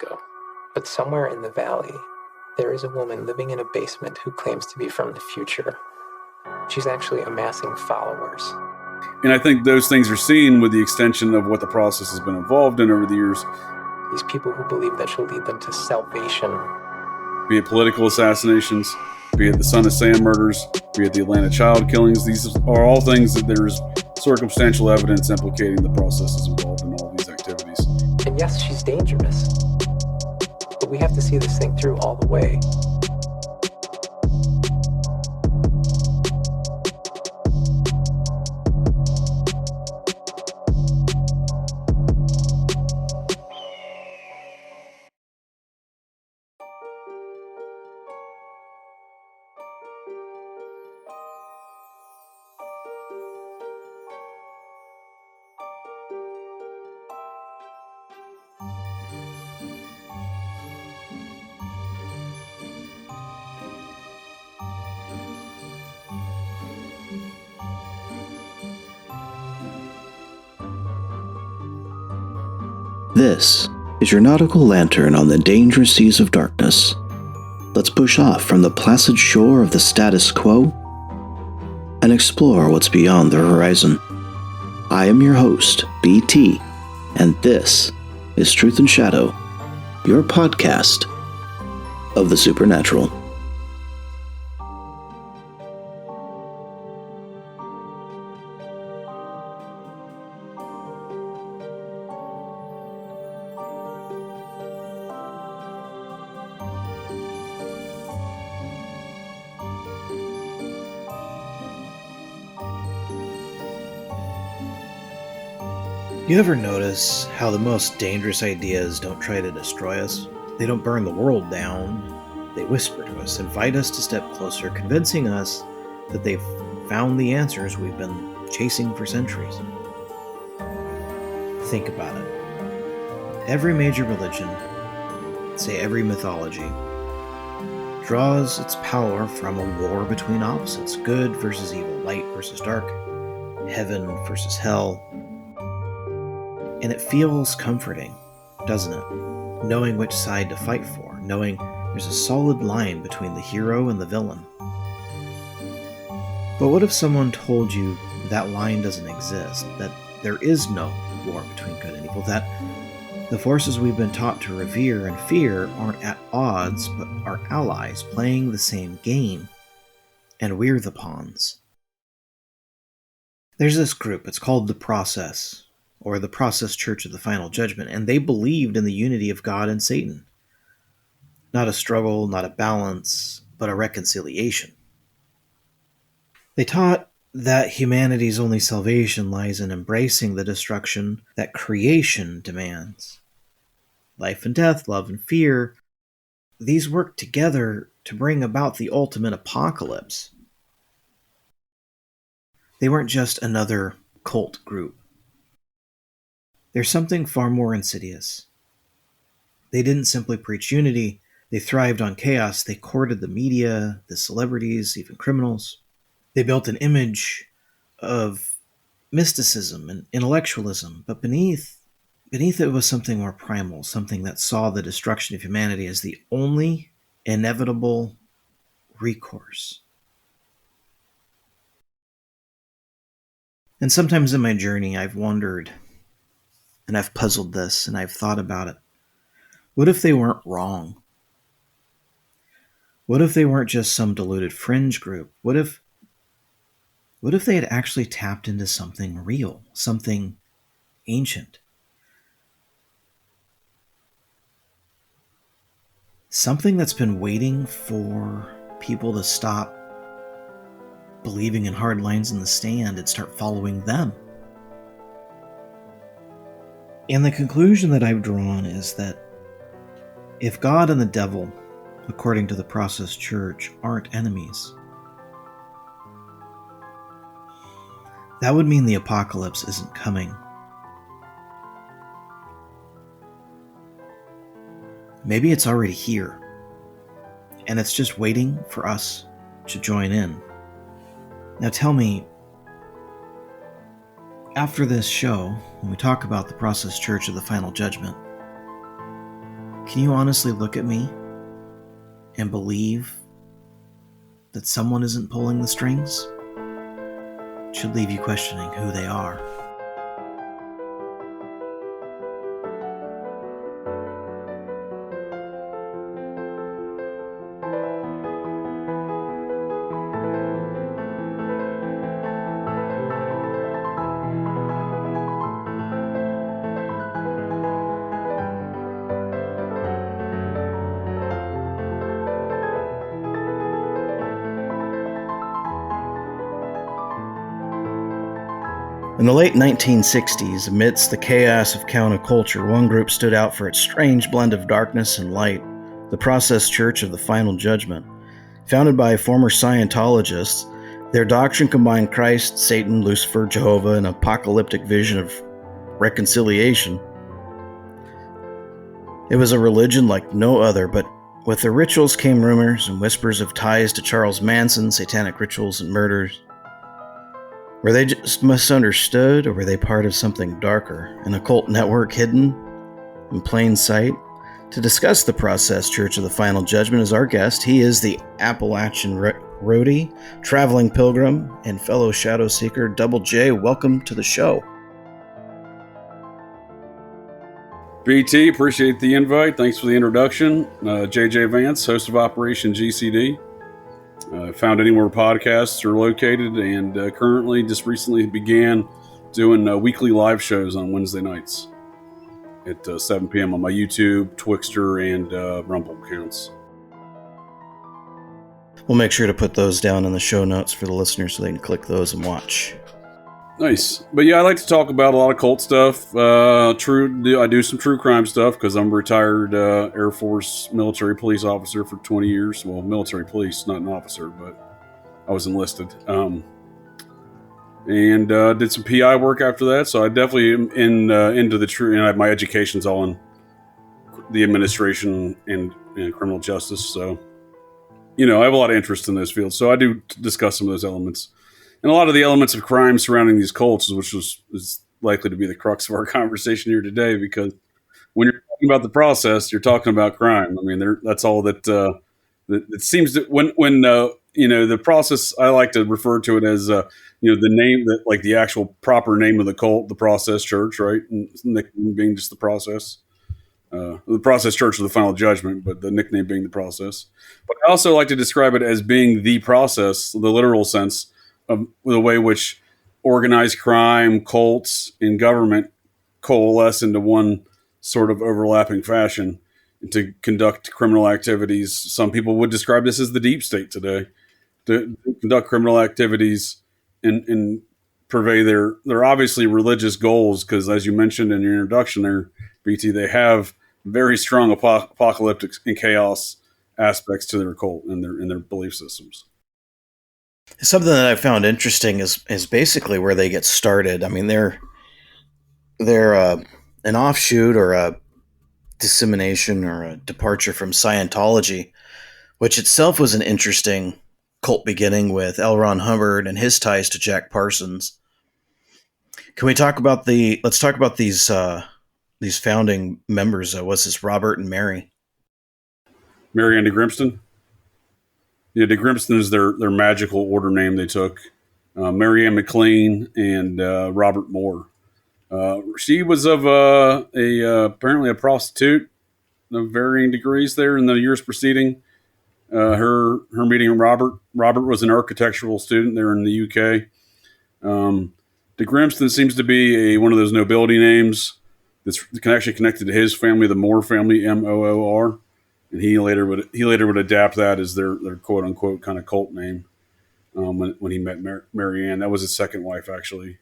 ago. But somewhere in the valley, there is a woman living in a basement who claims to be from the future. She's actually amassing followers. And I think those things are seen with the extension of what the process has been involved in over the years. These people who believe that she'll lead them to salvation. Be it political assassinations, be it the Son of Sam murders, be it the Atlanta child killings, these are all things that there's circumstantial evidence implicating the processes involved in all these activities. And yes, she's dangerous, but we have to see this thing through all the way. This is your nautical lantern on the dangerous seas of darkness. Let's push off from the placid shore of the status quo and explore what's beyond the horizon. I am your host, BT, and this is Truth and Shadow, your podcast of the supernatural. You ever notice how the most dangerous ideas don't try to destroy us? They don't burn the world down. They whisper to us, invite us to step closer, convincing us that they've found the answers we've been chasing for centuries. Think about it. Every major religion, say every mythology, draws its power from a war between opposites, good versus evil, light versus dark, heaven versus hell. And it feels comforting, doesn't it? Knowing which side to fight for, knowing there's a solid line between the hero and the villain. But what if someone told you that line doesn't exist, that there is no war between good and evil, that the forces we've been taught to revere and fear aren't at odds, but are allies playing the same game, and we're the pawns? There's this group, it's called The Process, or the Process Church of the Final Judgment, and they believed in the unity of God and Satan. Not a struggle, not a balance, but a reconciliation. They taught that humanity's only salvation lies in embracing the destruction that creation demands. Life and death, love and fear, these work together to bring about the ultimate apocalypse. They weren't just another cult group. There's something far more insidious. They didn't simply preach unity, they thrived on chaos, they courted the media, the celebrities, even criminals. They built an image of mysticism and intellectualism, but beneath it was something more primal, something that saw the destruction of humanity as the only inevitable recourse. And sometimes in my journey, I've wondered, and I've puzzled this, and I've thought about it. What if they weren't wrong? What if they weren't just some deluded fringe group? What if they had actually tapped into something real, something ancient? Something that's been waiting for people to stop believing in hard lines in the sand and start following them. And the conclusion that I've drawn is that if God and the devil, according to the Process Church, aren't enemies, that would mean the apocalypse isn't coming. Maybe it's already here, and it's just waiting for us to join in. Now tell me, after this show, when we talk about the Process Church of the Final Judgment, Can you honestly look at me and believe that someone isn't pulling the strings? It should leave you questioning who they are. In the late 1960s, amidst the chaos of counterculture, one group stood out for its strange blend of darkness and light, the Process Church of the Final Judgment. Founded by former Scientologists, their doctrine combined Christ, Satan, Lucifer, Jehovah, and an apocalyptic vision of reconciliation. It was a religion like no other, but with their rituals came rumors and whispers of ties to Charles Manson, satanic rituals, and murders. Were they just misunderstood, or were they part of something darker, an occult network hidden in plain sight? To discuss the Process Church of the Final Judgment is our guest. He is the Appalachian roadie, traveling pilgrim, and fellow shadow seeker, Double J. Welcome to the show. BT, appreciate the invite. Thanks for the introduction. JJ Vance, host of Operation GCD. Found Anywhere podcasts are located, and currently just recently began doing weekly live shows on Wednesday nights at 7 p.m. on my YouTube, Twixter, and Rumble accounts. We'll make sure to put those down in the show notes for the listeners so they can click those and watch. Nice. But yeah, I like to talk about a lot of cult stuff. I do some true crime stuff because I'm a retired Air Force military police officer for 20 years. Well, military police, not an officer, but I was enlisted. And did some PI work after that. So I definitely am into the true, and my education's all in the administration and criminal justice. So, I have a lot of interest in those fields. So I do discuss some of those elements. And a lot of the elements of crime surrounding these cults, which is likely to be the crux of our conversation here today, because when you're talking about the process, you're talking about crime. I mean, that's all that it seems that when the process, I like to refer to it as the name, that like the actual proper name of the cult, the Process Church, right? And nickname being just the Process. The Process Church of the Final Judgment, but the nickname being the Process. But I also like to describe it as being the process, the literal sense of the way which organized crime, cults, and government coalesce into one sort of overlapping fashion to conduct criminal activities. Some people would describe this as the deep state today, to conduct criminal activities and purvey their obviously religious goals, because as you mentioned in your introduction there, BT, they have very strong apocalyptic and chaos aspects to their cult and their belief systems. Something that I found interesting is basically where they get started. I mean, they're an offshoot or a dissemination or a departure from Scientology, which itself was an interesting cult beginning with L. Ron Hubbard and his ties to Jack Parsons. Can we talk about let's talk about these founding members? What's this, Robert and Mary? Mary Ann DeGrimston? Yeah, DeGrimston is their magical order name they took. Mary Ann McLean and Robert Moore. She was of apparently a prostitute of varying degrees there in the years preceding her meeting Robert. Robert was an architectural student there in the UK. DeGrimston seems to be one of those nobility names that's actually connected to his family, the Moore family, Moor. And he later would adapt that as their quote unquote kind of cult name when he met Mary Ann. That was his second wife, actually.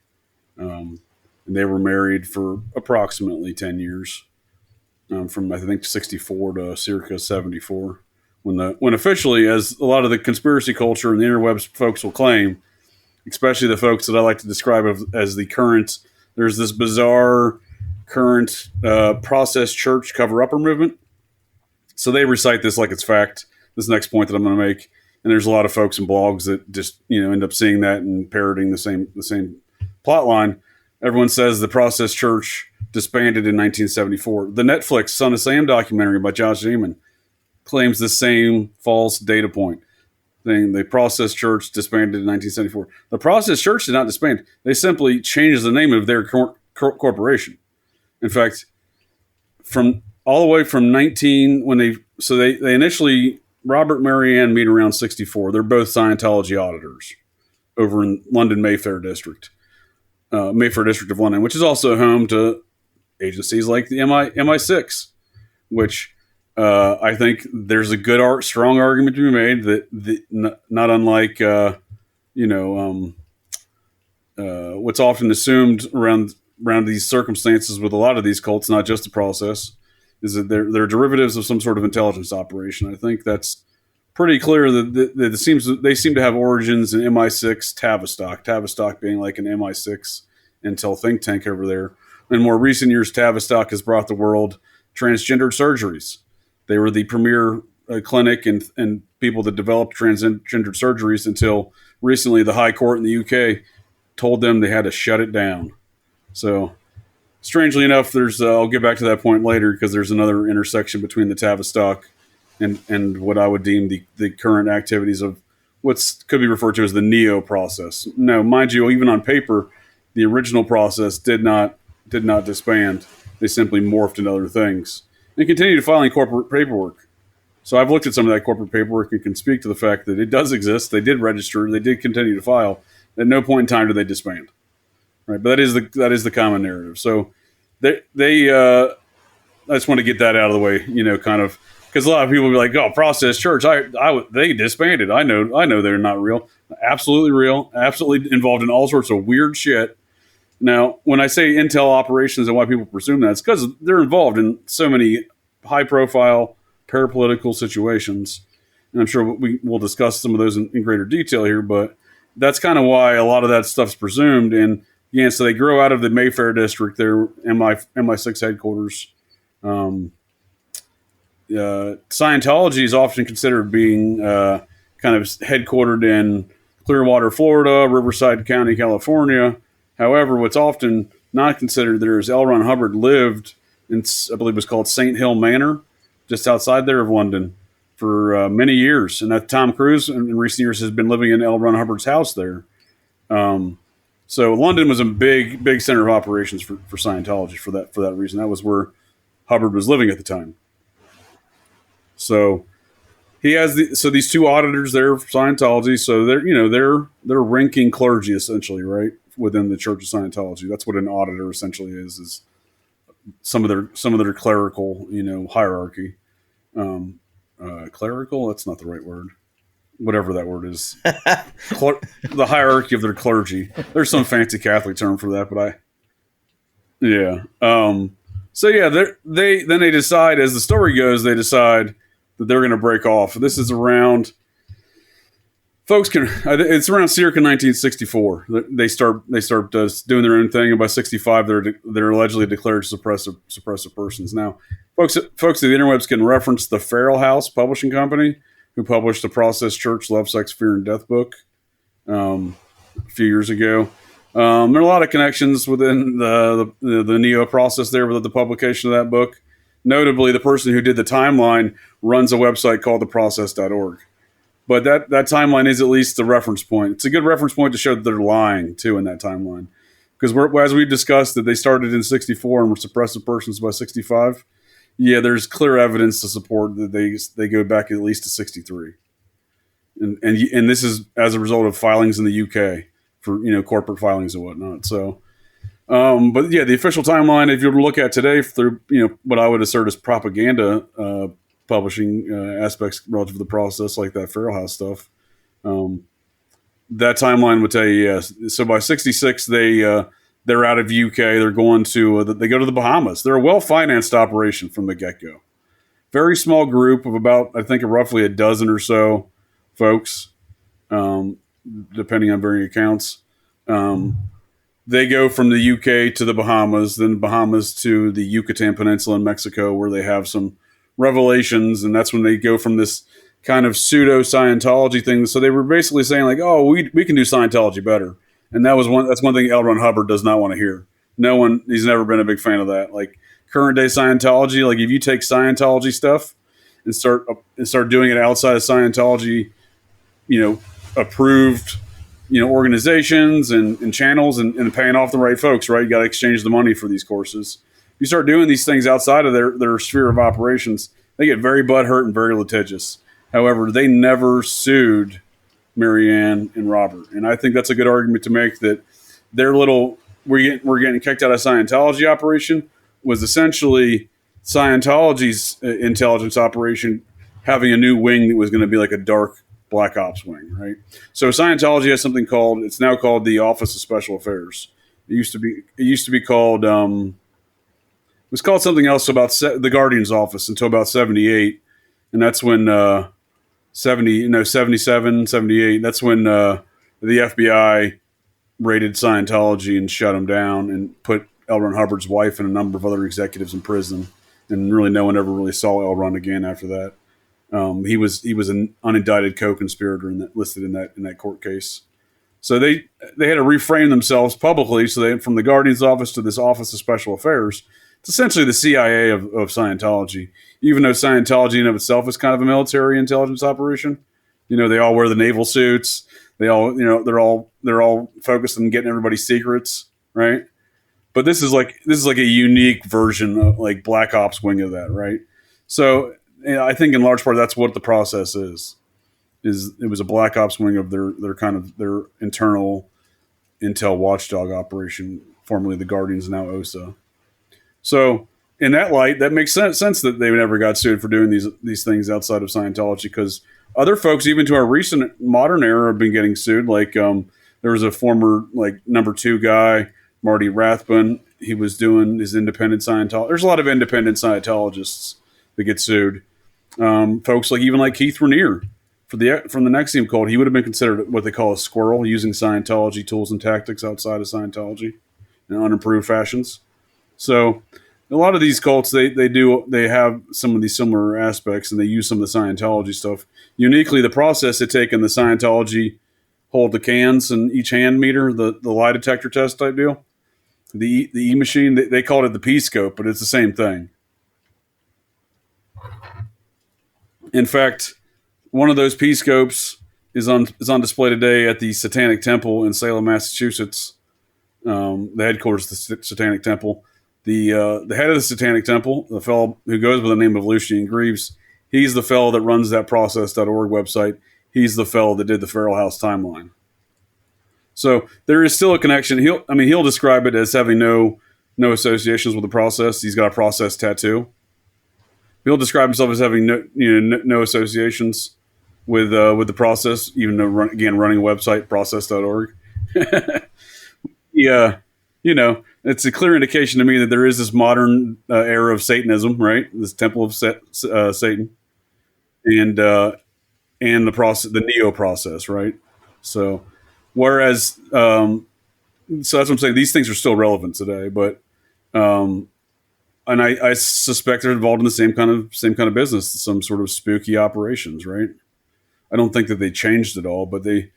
And they were married for approximately 10 years, from I think 64 to circa 74, when officially, as a lot of the conspiracy culture and the interwebs folks will claim, especially the folks that I like to describe as the current. There's this bizarre current Process Church cover-upper movement. So they recite this like it's fact, this next point that I'm going to make. And there's a lot of folks and blogs that just, end up seeing that and parroting the same plot line. Everyone says the Process Church disbanded in 1974. The Netflix Son of Sam documentary by Josh Zeman claims the same false data point. The Process Church disbanded in 1974. The Process Church did not disband. They simply changed the name of their corporation. In fact, from all the way from 19 when they initially Robert and Marianne meet around 64. They're both Scientology auditors over in London Mayfair District of London, which is also home to agencies like the MI6, which I think there's a good strong argument to be made that not unlike what's often assumed around these circumstances with a lot of these cults, not just the process, is that they're derivatives of some sort of intelligence operation. I think that's pretty clear that they seem to have origins in MI6 Tavistock. Tavistock being like an MI6 intel think tank over there. In more recent years, Tavistock has brought the world transgendered surgeries. They were the premier clinic and people that developed transgendered surgeries until recently the High Court in the UK told them they had to shut it down. So, strangely enough, I'll get back to that point later because there's another intersection between the Tavistock and what I would deem the current activities of what could be referred to as the Neo process. Now, mind you, even on paper, the original process did not disband. They simply morphed into other things and continued filing corporate paperwork. So I've looked at some of that corporate paperwork and can speak to the fact that it does exist. They did register. They did continue to file. At no point in time did they disband. Right, but that is the common narrative. So they I just want to get that out of the way, kind of, because a lot of people will be like, "Oh, Process Church, they disbanded. I know they're not real. Absolutely real. Absolutely involved in all sorts of weird shit." Now, when I say intel operations and why people presume that, it's because they're involved in so many high-profile parapolitical situations, and I'm sure we'll discuss some of those in greater detail here. But that's kind of why a lot of that stuff's presumed. And again, so they grow out of the Mayfair district, their MI6 headquarters. Scientology is often considered being kind of headquartered in Clearwater, Florida, Riverside County, California. However, what's often not considered there is L. Ron Hubbard lived in, I believe it was called St. Hill Manor, just outside there of London, for many years. And that Tom Cruise in recent years has been living in L. Ron Hubbard's house there. So London was a big center of operations for Scientology for that reason. That was where Hubbard was living at the time. So he has these two auditors there for Scientology. So they're ranking clergy essentially, right, within the Church of Scientology. That's what an auditor essentially is some of their clerical hierarchy. Clerical? That's not the right word. Whatever that word is, the hierarchy of their clergy. There's some fancy Catholic term for that, So yeah, they decide, as the story goes, they decide that they're going to break off. This is around, it's around circa 1964. They start doing their own thing, and by 65, they're allegedly declared suppressive persons. Now, folks at the interwebs can reference the Farrell House Publishing Company, who published the Process Church Love, Sex, Fear, and Death book a few years ago. There are a lot of connections within the Neo process there with the publication of that book. Notably, the person who did the timeline runs a website called theprocess.org. But that timeline is at least the reference point. It's a good reference point to show that they're lying, too, in that timeline. Because as we discussed, that they started in 64 and were suppressive persons by 65. Yeah, there's clear evidence to support that they go back at least to 63. And this is as a result of filings in the UK for corporate filings and whatnot. So, but yeah, the official timeline, if you were to look at today through what I would assert is propaganda publishing aspects relative to the process, like that Farrell House stuff, that timeline would tell you yes. So by 66, they're out of UK. They're going to they go to the Bahamas. They're a well-financed operation from the get-go. Very small group of about, I think, roughly a dozen or so folks, depending on varying accounts. They go from the UK to the Bahamas, then Bahamas to the Yucatan Peninsula in Mexico, where they have some revelations, and that's when they go from this kind of pseudo-Scientology thing. So they were basically saying, like, oh, we can do Scientology better. And that's one thing L. Ron Hubbard does not want to hear. He's never been a big fan of that. Like current day Scientology, like if you take Scientology stuff and start doing it outside of Scientology, approved, organizations and channels and paying off the right folks, right? You got to exchange the money for these courses. You start doing these things outside of their sphere of operations, they get very butthurt and very litigious. However, they never sued Marianne and Robert. And I think that's a good argument to make that their little, we're getting kicked out of Scientology operation was essentially Scientology's intelligence operation having a new wing that was going to be like a dark Black Ops wing, right? So Scientology has something it's now called the Office of Special Affairs. It used to be called, it was called something else about the Guardian's Office until about 78. And that's when, 77, 78, that's when the FBI raided Scientology and shut them down and put L. Ron Hubbard's wife and a number of other executives in prison. And really no one ever really saw L. Ron again after that. He was an unindicted co-conspirator listed in that court case. So they had to reframe themselves publicly. So from the Guardian's Office to this Office of Special Affairs, it's essentially the CIA of Scientology. Even though Scientology in of itself is kind of a military intelligence operation, they all wear the naval suits. They all, they're all focused on getting everybody's secrets, right? But this is like a unique version of like Black Ops wing of that, right? So I think in large part that's what the process is. It was a Black Ops wing of their internal intel watchdog operation, formerly the Guardians, now OSA. So in that light, that makes sense that they never got sued for doing these things outside of Scientology, because other folks, even to our recent modern era, have been getting sued. Like there was a former number 2 guy, Marty Rathbun. He was doing his independent Scientology. There's a lot of independent Scientologists that get sued. Folks like Keith Raniere from the NXIVM cult, he would have been considered what they call a squirrel, using Scientology tools and tactics outside of Scientology in unimproved fashions. So a lot of these cults, they have some of these similar aspects, and they use some of the Scientology stuff. Uniquely, the process they take in the Scientology hold the cans and each hand meter, the lie detector test type deal, the E-machine, they called it the P-scope, but it's the same thing. In fact, one of those P-scopes is on display today at the Satanic Temple in Salem, Massachusetts. The headquarters of the Satanic Temple. The head of the Satanic Temple, the fellow who goes by the name of Lucian Greaves, he's the fellow that runs that process.org website. He's the fellow that did the Feral House timeline. So there is still a connection. He'll describe it as having no associations with the process. He's got a process tattoo. He'll describe himself as having no associations with the process, even though running a website, process.org. Yeah, it's a clear indication to me that there is this modern era of Satanism, right? This temple of Satan, and the process, the Neo process, right? So, whereas, so that's what I'm saying. These things are still relevant today, but, and I suspect they're involved in the same kind of business, some sort of spooky operations, right? I don't think that they changed at all, but to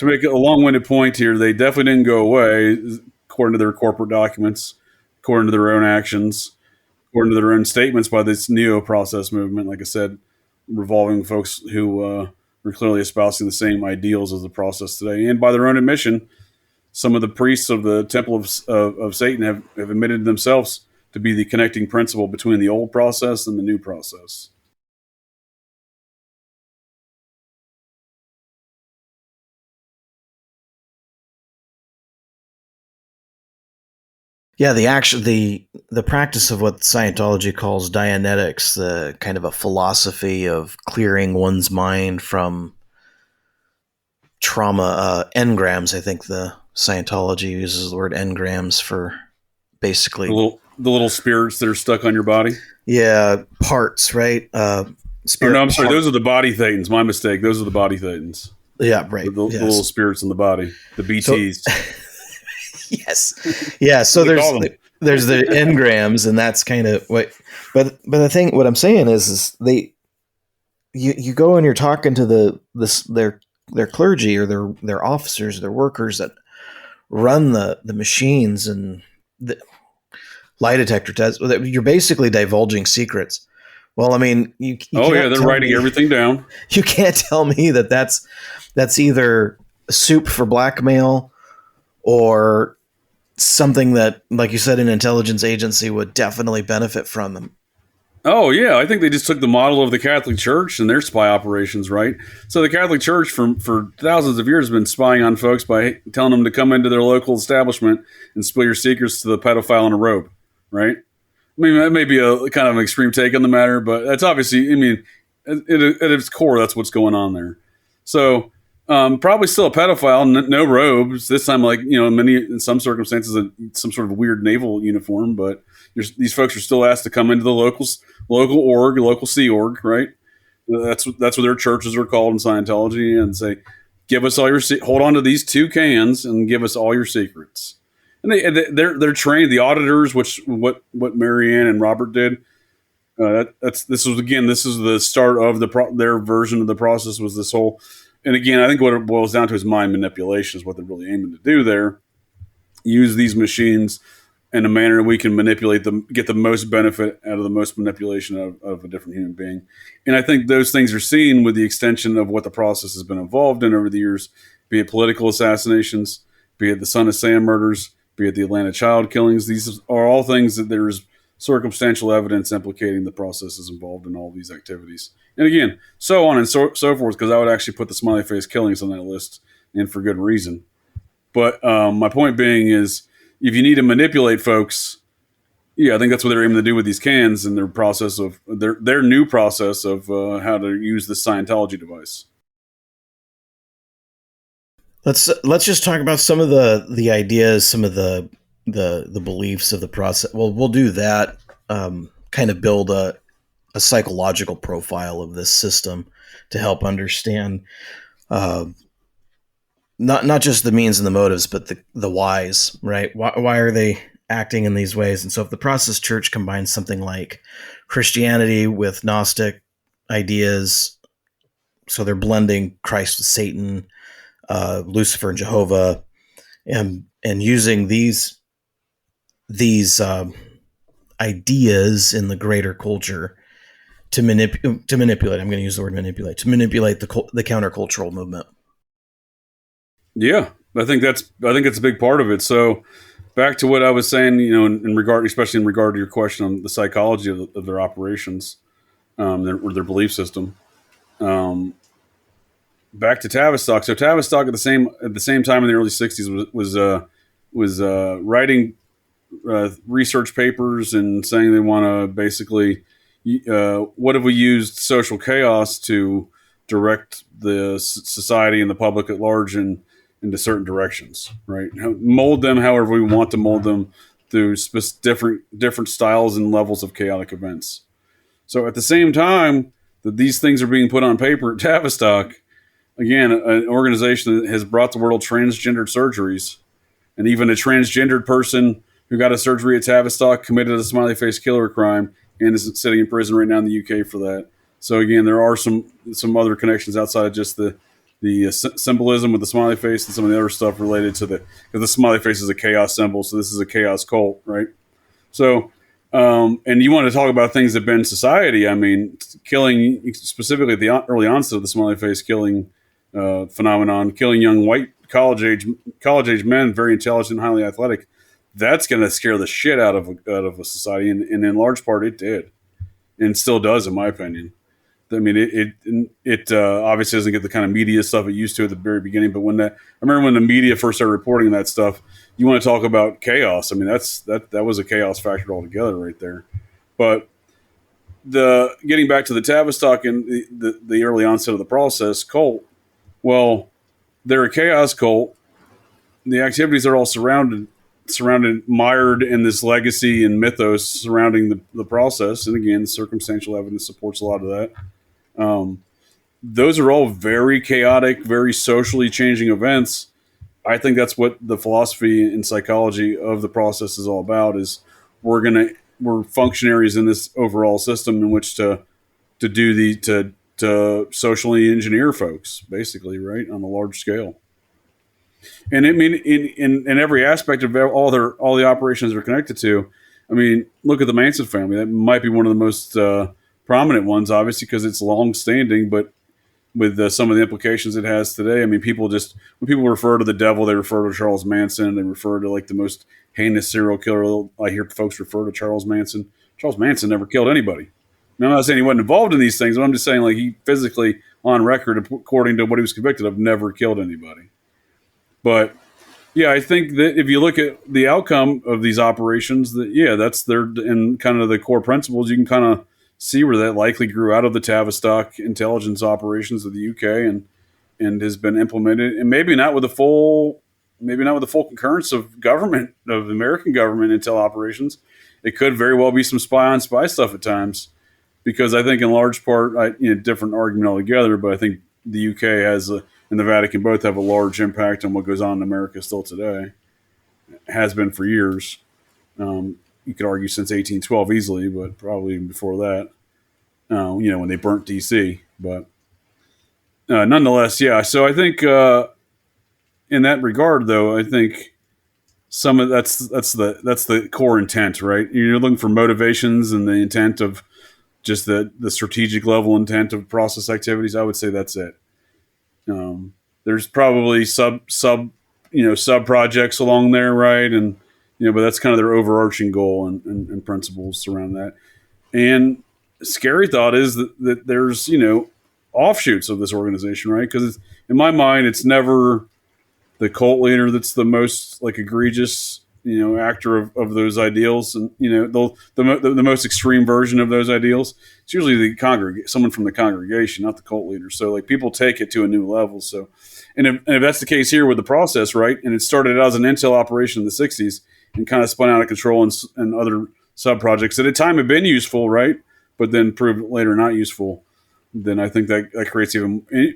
make a long-winded point here, they definitely didn't go away, according to their corporate documents, according to their own actions, according to their own statements by this neo-process movement, like I said, revolving folks who are clearly espousing the same ideals as the process today. And by their own admission, some of the priests of the Temple of Satan have admitted themselves to be the connecting principle between the old process and the new process. Yeah, the practice of what Scientology calls Dianetics, the kind of a philosophy of clearing one's mind from trauma, engrams. I think the Scientology uses the word engrams for basically the little spirits that are stuck on your body. Yeah, parts, right? I'm sorry. Those are the body thetans. My mistake. Those are the body thetans. Yeah, right. The little spirits in the body, the BTs. Yes. Yeah. So there's the engrams, and that's kind of what. But the thing, what I'm saying is you go and you're talking to their clergy or their officers, their workers that run the machines, and lie detector tests. You're basically divulging secrets. Well, I mean, you Oh yeah, can't they're tell writing me, everything down. you can't tell me that that's either soup for blackmail or something that, like you said, an intelligence agency would definitely benefit from them. Oh yeah, I think they just took the model of the Catholic Church and their spy operations, right? So the Catholic Church for thousands of years has been spying on folks by telling them to come into their local establishment and spill your secrets to the pedophile in a robe, right? I mean, that may be a kind of an extreme take on the matter, but that's obviously, I mean, at its core, that's what's going on there. So probably still a pedophile, no robes. This time, like, in some circumstances, some sort of weird naval uniform. But these folks are still asked to come into the local org, local Sea Org, right? That's what their churches are called in Scientology, and say, give us all your hold on to these 2 cans and give us all your secrets. And they're trained. The auditors, which what Marianne and Robert did. This is the start of their version of the process was this whole. And again, I think what it boils down to is mind manipulation is what they're really aiming to do there. Use these machines in a manner we can manipulate them, get the most benefit out of the most manipulation of a different human being. And I think those things are seen with the extension of what the process has been involved in over the years, be it political assassinations, be it the Son of Sam murders, be it the Atlanta child killings. These are all things that there's circumstantial evidence implicating the processes involved in all these activities. And again, so on and so forth, because I would actually put the smiley face killings on that list, and for good reason. But my point being is, if you need to manipulate folks, yeah, I think that's what they're aiming to do with these cans and their process of their new process of how to use the Scientology device. Let's just talk about some of the ideas, some of the beliefs of the process. Well, we'll do that. Kind of build a psychological profile of this system to help understand not just the means and the motives, but the whys. Right? Why are they acting in these ways? And so, if the process church combines something like Christianity with Gnostic ideas, so they're blending Christ with Satan, Lucifer and Jehovah, and using these ideas in the greater culture to manipulate. I'm going to use the word manipulate to manipulate the countercultural movement. Yeah, I think it's a big part of it. So back to what I was saying, in regard, especially in regard to your question on the psychology of their operations, their belief system. Back to Tavistock. So Tavistock at the same time in the early '60s was writing research papers and saying they want to basically, what if we used social chaos to direct the society and the public at large into certain directions, right? Mold them however we want to mold them through different styles and levels of chaotic events. So at the same time that these things are being put on paper at Tavistock, again, an organization that has brought the world transgendered surgeries, and even a transgendered person who got a surgery at Tavistock committed a smiley face killer crime and is sitting in prison right now in the UK for that. So again, there are some other connections outside of just the symbolism with the smiley face and some of the other stuff related to because the smiley face is a chaos symbol, so this is a chaos cult, right? So, and you want to talk about things that bend society. I mean, killing, specifically at the early onset of the smiley face killing phenomenon, killing young white college age men, very intelligent, highly athletic. That's going to scare the shit out of a society, and in large part, it did, and still does, in my opinion. I mean, it obviously doesn't get the kind of media stuff it used to at the very beginning. But I remember when the media first started reporting that stuff, you want to talk about chaos. I mean, that was a chaos factor altogether right there. But getting back to the Tavistock and the early onset of the process cult, well, they're a chaos cult. The activities are all surrounded, mired in this legacy and mythos surrounding the process. And again, circumstantial evidence supports a lot of that. Those are all very chaotic, very socially changing events. I think that's what the philosophy and psychology of the process is all about. Is we're functionaries in this overall system in which to socially engineer folks, basically, right, on a large scale. And I mean, in every aspect of all the operations they're connected to, I mean, look at the Manson family. That might be one of the most prominent ones, obviously, because it's long-standing. But with some of the implications it has today, I mean, when people refer to the devil, they refer to Charles Manson. They refer to like the most heinous serial killer. I hear folks refer to Charles Manson. Charles Manson never killed anybody. Now, I'm not saying he wasn't involved in these things, but I'm just saying like he physically, on record, according to what he was convicted of, never killed anybody. But yeah, I think that if you look at the outcome of these operations, that that's their and kind of the core principles. You can kind of see where that likely grew out of the Tavistock intelligence operations of the UK and has been implemented, and maybe not with the full concurrence of government of the American government intel operations. It could very well be some spy on spy stuff at times, because I think in large part, different argument altogether, but I think the UK and the Vatican both have a large impact on what goes on in America still today. It has been for years. You could argue since 1812 easily, but probably even before that. When they burnt DC. But nonetheless, yeah. So I think in that regard, though, I think some of that's the core intent, right? You're looking for motivations and the intent of just the strategic level intent of process activities. I would say that's it. There's probably sub projects along there, right? And but that's kind of their overarching goal and principles around that. And scary thought is that there's offshoots of this organization, right? Because in my mind, it's never the cult leader that's the most like egregious actor of those ideals, and the most extreme version of those ideals. It's usually someone from the congregation, not the cult leader. So like people take it to a new level. So and if that's the case here with the process, right, and it started out as an intel operation in the 60s and kind of spun out of control and other sub projects at a time have been useful, right, but then proved later not useful, then I think that creates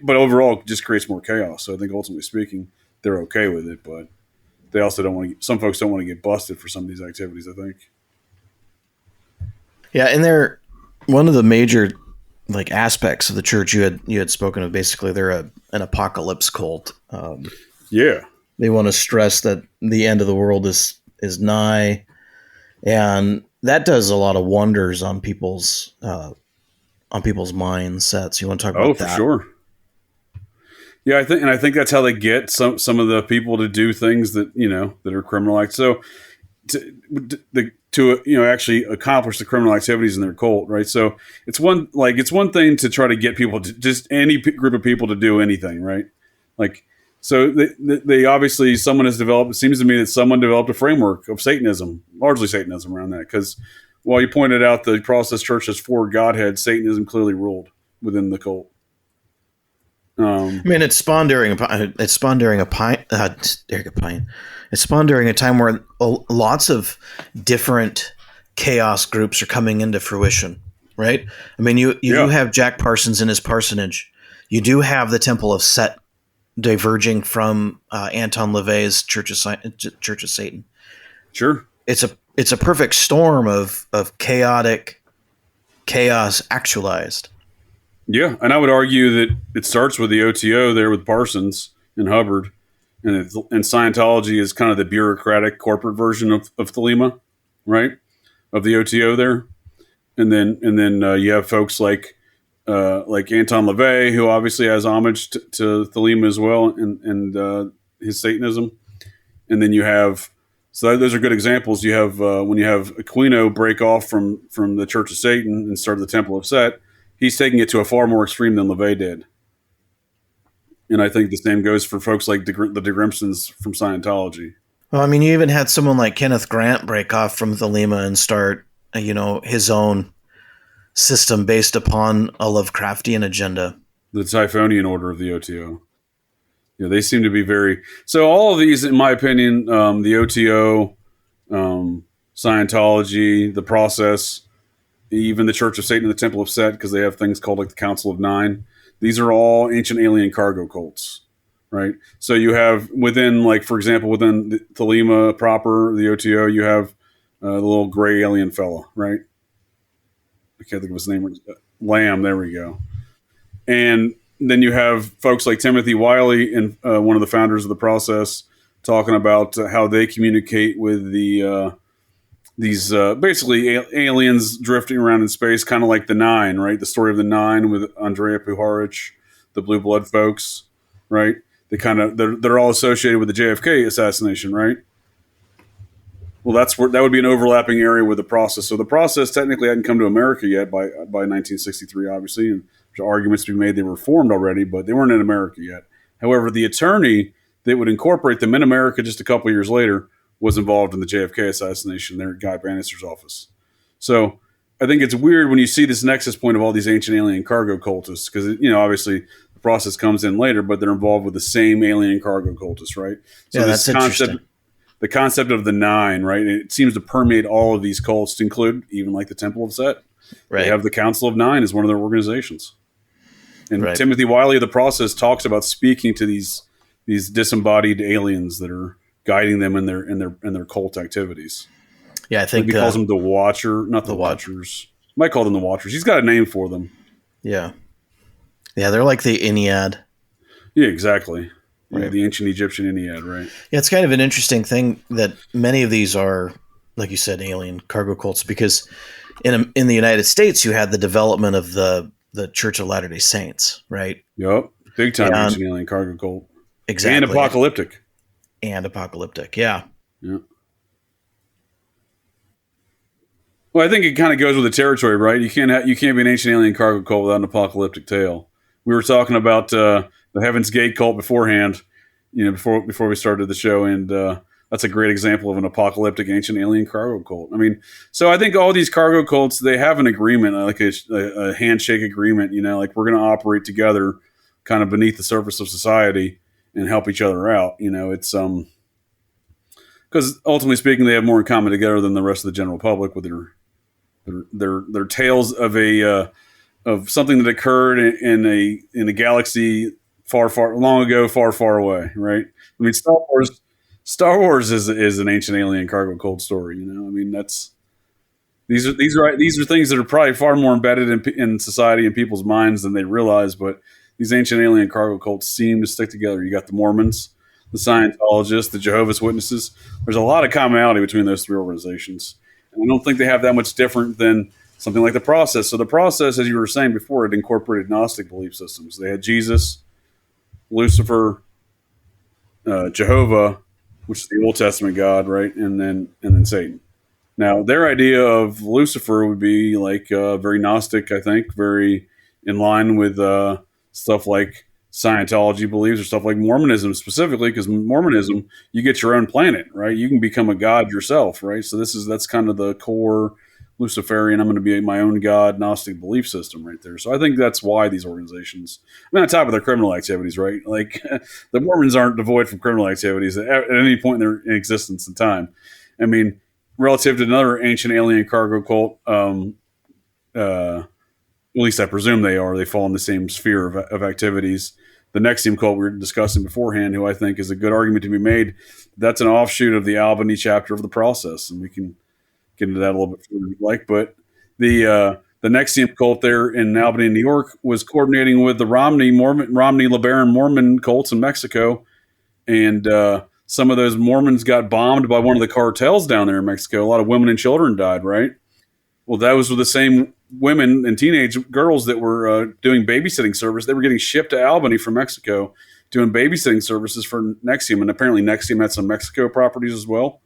but overall it just creates more chaos. So I think ultimately speaking, they're okay with it, but they also don't want to. Some folks don't want to get busted for some of these activities, I think. Yeah, and they're one of the major aspects of the church you had spoken of. Basically, they're an apocalypse cult. They want to stress that the end of the world is nigh, and that does a lot of wonders on people's mindsets. You want to talk about that? Oh, for sure. Yeah, I think that's how they get some of the people to do things that that are criminal acts. So to actually accomplish the criminal activities in their cult, right? So it's one thing to try to get people to just any group of people to do anything, right? Like so they obviously someone has developed. It seems to me that someone developed a framework of Satanism, largely Satanism, around that. Because while you pointed out the Process Church has 4 godheads, Satanism clearly ruled within the cult. I mean, it spawned during a time where lots of different chaos groups are coming into fruition, right? I mean, you do have Jack Parsons in his parsonage. You do have the Temple of Set diverging from Anton LaVey's Church of Satan. Sure, it's a perfect storm of chaotic chaos actualized. Yeah, and I would argue that it starts with the OTO there with Parsons and Hubbard, and Scientology is kind of the bureaucratic corporate version of Thelema, right? Of the OTO there, and then you have folks like Anton LaVey, who obviously has homage to Thelema as well, and his Satanism, and then you have. So those are good examples. You have when you have Aquino break off from the Church of Satan and start the Temple of Set. He's taking it to a far more extreme than LaVey did. And I think the same goes for folks like the DeGrimsons from Scientology. Well, I mean, you even had someone like Kenneth Grant break off from Thelema and start, his own system based upon a Lovecraftian agenda. The Typhonian order of the OTO. Yeah, they seem to be very... So all of these, in my opinion, the OTO, Scientology, the Process... even the Church of Satan and the Temple of Set, because they have things called like the Council of Nine. These are all ancient alien cargo cults, right? So you have within, like, for example, within the Thelema proper, the OTO, you have the little gray alien fella, right? I can't think of his name. Lamb, there we go. And then you have folks like Timothy Wiley and one of the founders of the Process talking about how they communicate with the basically aliens drifting around in space, kind of like the Nine, right? The story of the Nine with Andrea Puharich, the Blue Blood folks, right? They're all associated with the JFK assassination, right? Well, that would be an overlapping area with the process. So the process technically hadn't come to America yet by 1963, obviously, and there's arguments to be made they were formed already, but they weren't in America yet. However, the attorney that would incorporate them in America just a couple years later was involved in the JFK assassination there at Guy Bannister's office. So I think it's weird when you see this nexus point of all these ancient alien cargo cultists, because obviously the process comes in later, but they're involved with the same alien cargo cultists, right? So yeah, that's interesting. The concept of the Nine, right? It seems to permeate all of these cults, to include even like the Temple of Set. Right. They have the Council of Nine as one of their organizations. And right. Timothy Wiley of the process talks about speaking to these disembodied aliens that are guiding them in their cult activities. Yeah, I think he calls them the Watcher, not the Watchers. Might call them the Watchers. He's got a name for them. Yeah, they're like the Ennead. Yeah, exactly. Right. The ancient Egyptian Ennead, right? Yeah, it's kind of an interesting thing that many of these are, like you said, alien cargo cults, because in the United States, you had the development of the Church of Latter-day Saints, right? Yep, big time ancient alien cargo cult. Exactly, and apocalyptic. Yeah. Well, I think it kind of goes with the territory, right? You can't be an ancient alien cargo cult without an apocalyptic tale. We were talking about the Heaven's Gate cult beforehand, before we started the show, and that's a great example of an apocalyptic ancient alien cargo cult. I mean, so I think all these cargo cults, they have an agreement, like a handshake agreement, like we're going to operate together kind of beneath the surface of society and help each other out. It's because ultimately speaking, they have more in common together than the rest of the general public with their tales of of something that occurred in a galaxy far long ago, far away, right? I mean, Star Wars is an ancient alien cargo cult story. I mean, these are things that are probably far more embedded in society and people's minds than they realize. But these ancient alien cargo cults seem to stick together. You got the Mormons, the Scientologists, the Jehovah's Witnesses. There's a lot of commonality between those three organizations. And I don't think they have that much different than something like the process. So the process, as you were saying before, it incorporated Gnostic belief systems. They had Jesus, Lucifer, Jehovah, which is the Old Testament God, right? And then Satan. Now, their idea of Lucifer would be like very Gnostic, I think, very in line with stuff like Scientology believes, or stuff like Mormonism specifically, because Mormonism, you get your own planet, right? You can become a god yourself, right? So that's kind of the core Luciferian, I'm going to be my own god, Gnostic belief system right there. So I think that's why these organizations, on top of their criminal activities, right? Like the Mormons aren't devoid from criminal activities at any point in their existence and time. I mean, relative to another ancient alien cargo cult, at least I presume they fall in the same sphere of activities. The Nexium cult we were discussing beforehand, who I think is a good argument to be made, that's an offshoot of the Albany chapter of the process, and we can get into that a little bit further if you'd like. But the Nexium cult there in Albany, New York, was coordinating with the Romney-LeBaron Mormon cults in Mexico, and some of those Mormons got bombed by one of the cartels down there in Mexico. A lot of women and children died, right? Well, those were the same women and teenage girls that were doing babysitting service. They were getting shipped to Albany from Mexico, doing babysitting services for Nexium, and apparently Nexium had some Mexico properties as well.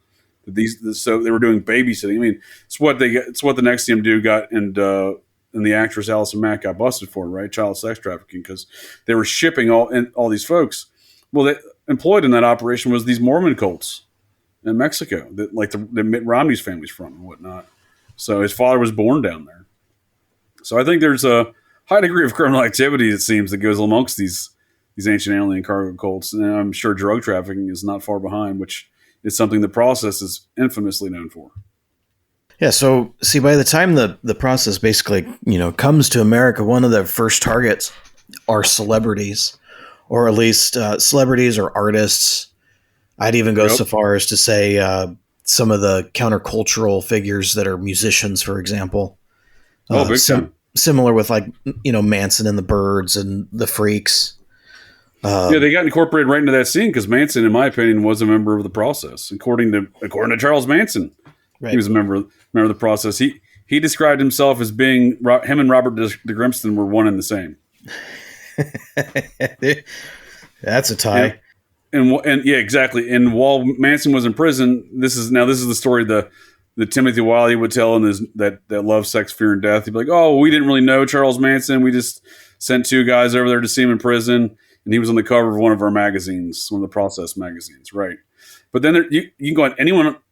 So they were doing babysitting. I mean, it's what the Nexium dude got, and the actress Allison Mack got busted for, right? Child sex trafficking, because they were shipping all these folks. Well, they employed in that operation was these Mormon cults in Mexico, that like the Mitt Romney's family's from and whatnot. So his father was born down there. So I think there's a high degree of criminal activity, it seems, that goes amongst these ancient alien cargo cults. And I'm sure drug trafficking is not far behind, which is something the process is infamously known for. Yeah, so see, by the time the process basically, comes to America, one of the first targets are celebrities, or at least celebrities or artists. I'd even go so far as to say some of the countercultural figures that are musicians, for example. Big time. Similar with Manson and the Byrds and the Freaks. They got incorporated right into that scene because Manson, in my opinion, was a member of the process. According to Charles Manson, Right. He was a member of the process. He described himself as being him and Robert de Grimston were one and the same. That's a tie. And yeah, exactly. And while Manson was in prison, this is the story the Timothy Wiley would tell in his that Love, Sex, Fear, and Death. He'd be like, "Oh, we didn't really know Charles Manson. We just sent 2 guys over there to see him in prison, and he was on the cover of one of our magazines, one of the Process magazines, right?" But then you can go on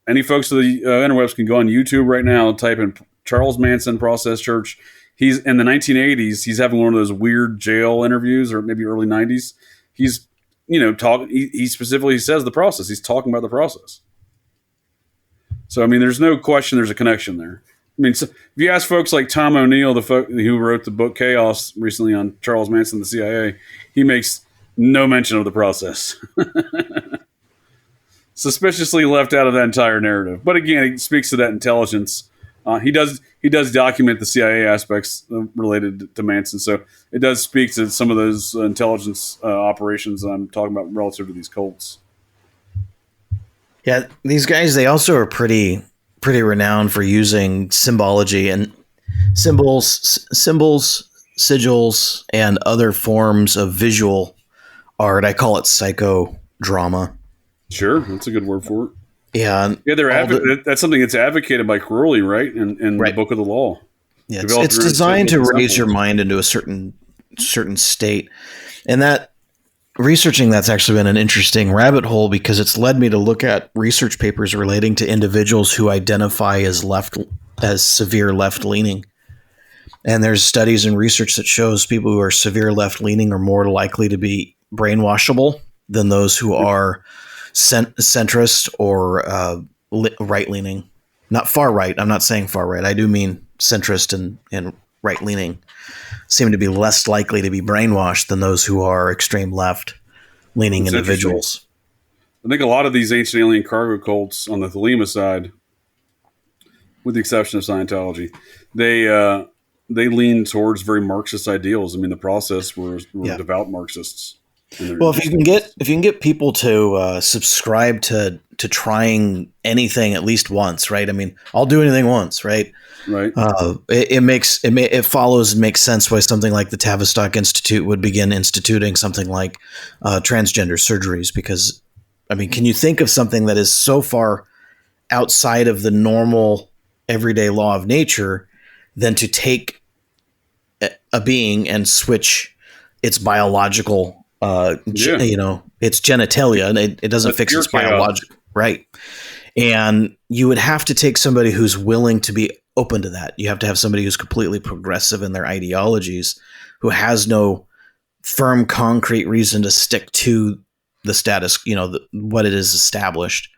any folks of the interwebs can go on YouTube right now, type in Charles Manson Process Church. He's in the 1980s. He's having one of those weird jail interviews, or maybe early 90s. He's talking. He specifically says the process. He's talking about the process. So I mean, there's no question. There's a connection there. I mean, so if you ask folks like Tom O'Neill, who wrote the book Chaos recently on Charles Manson, the CIA, he makes no mention of the process. Suspiciously left out of that entire narrative. But again, he speaks to that intelligence. He does document the CIA aspects related to Manson. So it does speak to some of those intelligence operations that I'm talking about relative to these cults. Yeah, these guys, they also are pretty renowned for using symbology and symbols, sigils, and other forms of visual art. I call it psychodrama. Sure, that's a good word for it. Yeah, that's something that's advocated by Crowley, right? In right. the Book of the Law. Yeah, it's designed to raise your mind into a certain state, and that researching that's actually been an interesting rabbit hole, because it's led me to look at research papers relating to individuals who identify as severe left leaning. And there's studies and research that shows people who are severe left leaning are more likely to be brainwashable than those who are centrist or right leaning. Not far right. I'm not saying far right. I do mean centrist and right leaning seem to be less likely to be brainwashed than those who are extreme left leaning individuals. I think a lot of these ancient alien cargo cults on the Thelema side, with the exception of Scientology, they lean towards very Marxist ideals. I mean, the process were devout Marxists. Well, if you can get people to subscribe to trying anything at least once, right? I mean, I'll do anything once, right? Right. It follows and makes sense why something like the Tavistock Institute would begin instituting something like transgender surgeries. Because, I mean, can you think of something that is so far outside of the normal everyday law of nature than to take a being and switch its biological its genitalia, and it doesn't fix its biological, right? And you would have to take somebody who's willing to be open to that. You have to have somebody who's completely progressive in their ideologies, who has no firm, concrete reason to stick to the status, what it is established.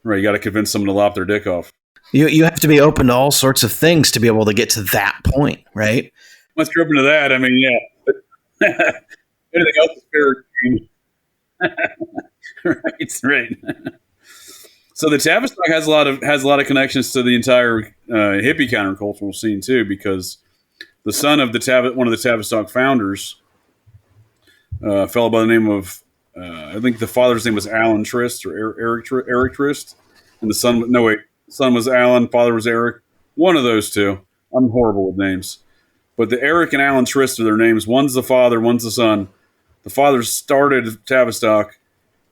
Right. You got to convince someone to lop their dick off. You have to be open to all sorts of things to be able to get to that point, right? Once you're open to that, I mean, yeah. Anything else is fair game. Right. So the Tavistock has a lot of connections to the entire hippie countercultural scene too, because the son of one of the Tavistock founders, a fellow by the name of I think the father's name was Alan Trist or Eric Trist, and the son was Alan, father was Eric. One of those two. I'm horrible with names, but the Eric and Alan Trist are their names. One's the father, one's the son. The father started Tavistock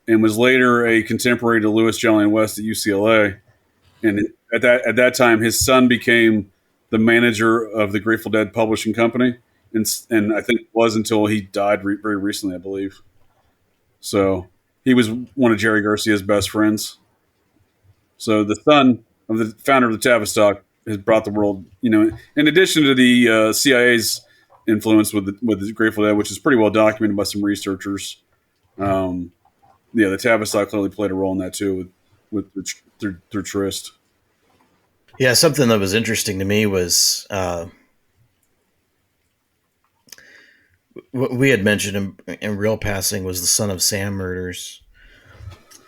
and was later a contemporary to Louis Jolyon West at UCLA. And at that time, his son became the manager of the Grateful Dead publishing company, and I think it was until he died very recently, I believe. So he was one of Jerry Garcia's best friends. So the son of the founder of the Tavistock has brought the world, in addition to the CIA's influence with the Grateful Dead, which is pretty well documented by some researchers. The Tavistock clearly played a role in that too, with through Trist. Yeah, something that was interesting to me was what we had mentioned in real passing was the Son of Sam murders,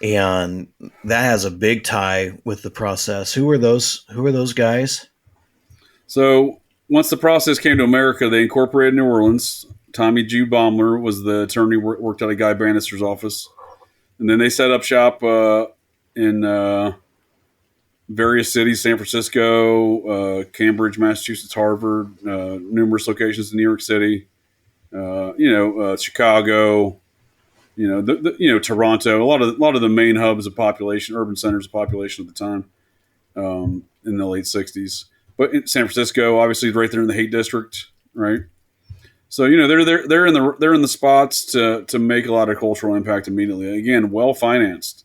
and that has a big tie with the process. Who are those guys? So once the process came to America, they incorporated New Orleans. Tommy G. Baumler was the attorney worked out of Guy Bannister's office. And then they set up shop in various cities: San Francisco, Cambridge, Massachusetts, Harvard, numerous locations in New York City, Chicago, Toronto. A lot of the main hubs of population, urban centers of population at the time, in the late '60s. But in San Francisco, obviously, right there in the Haight District, right? So they're in the spots to make a lot of cultural impact immediately. Again, well financed.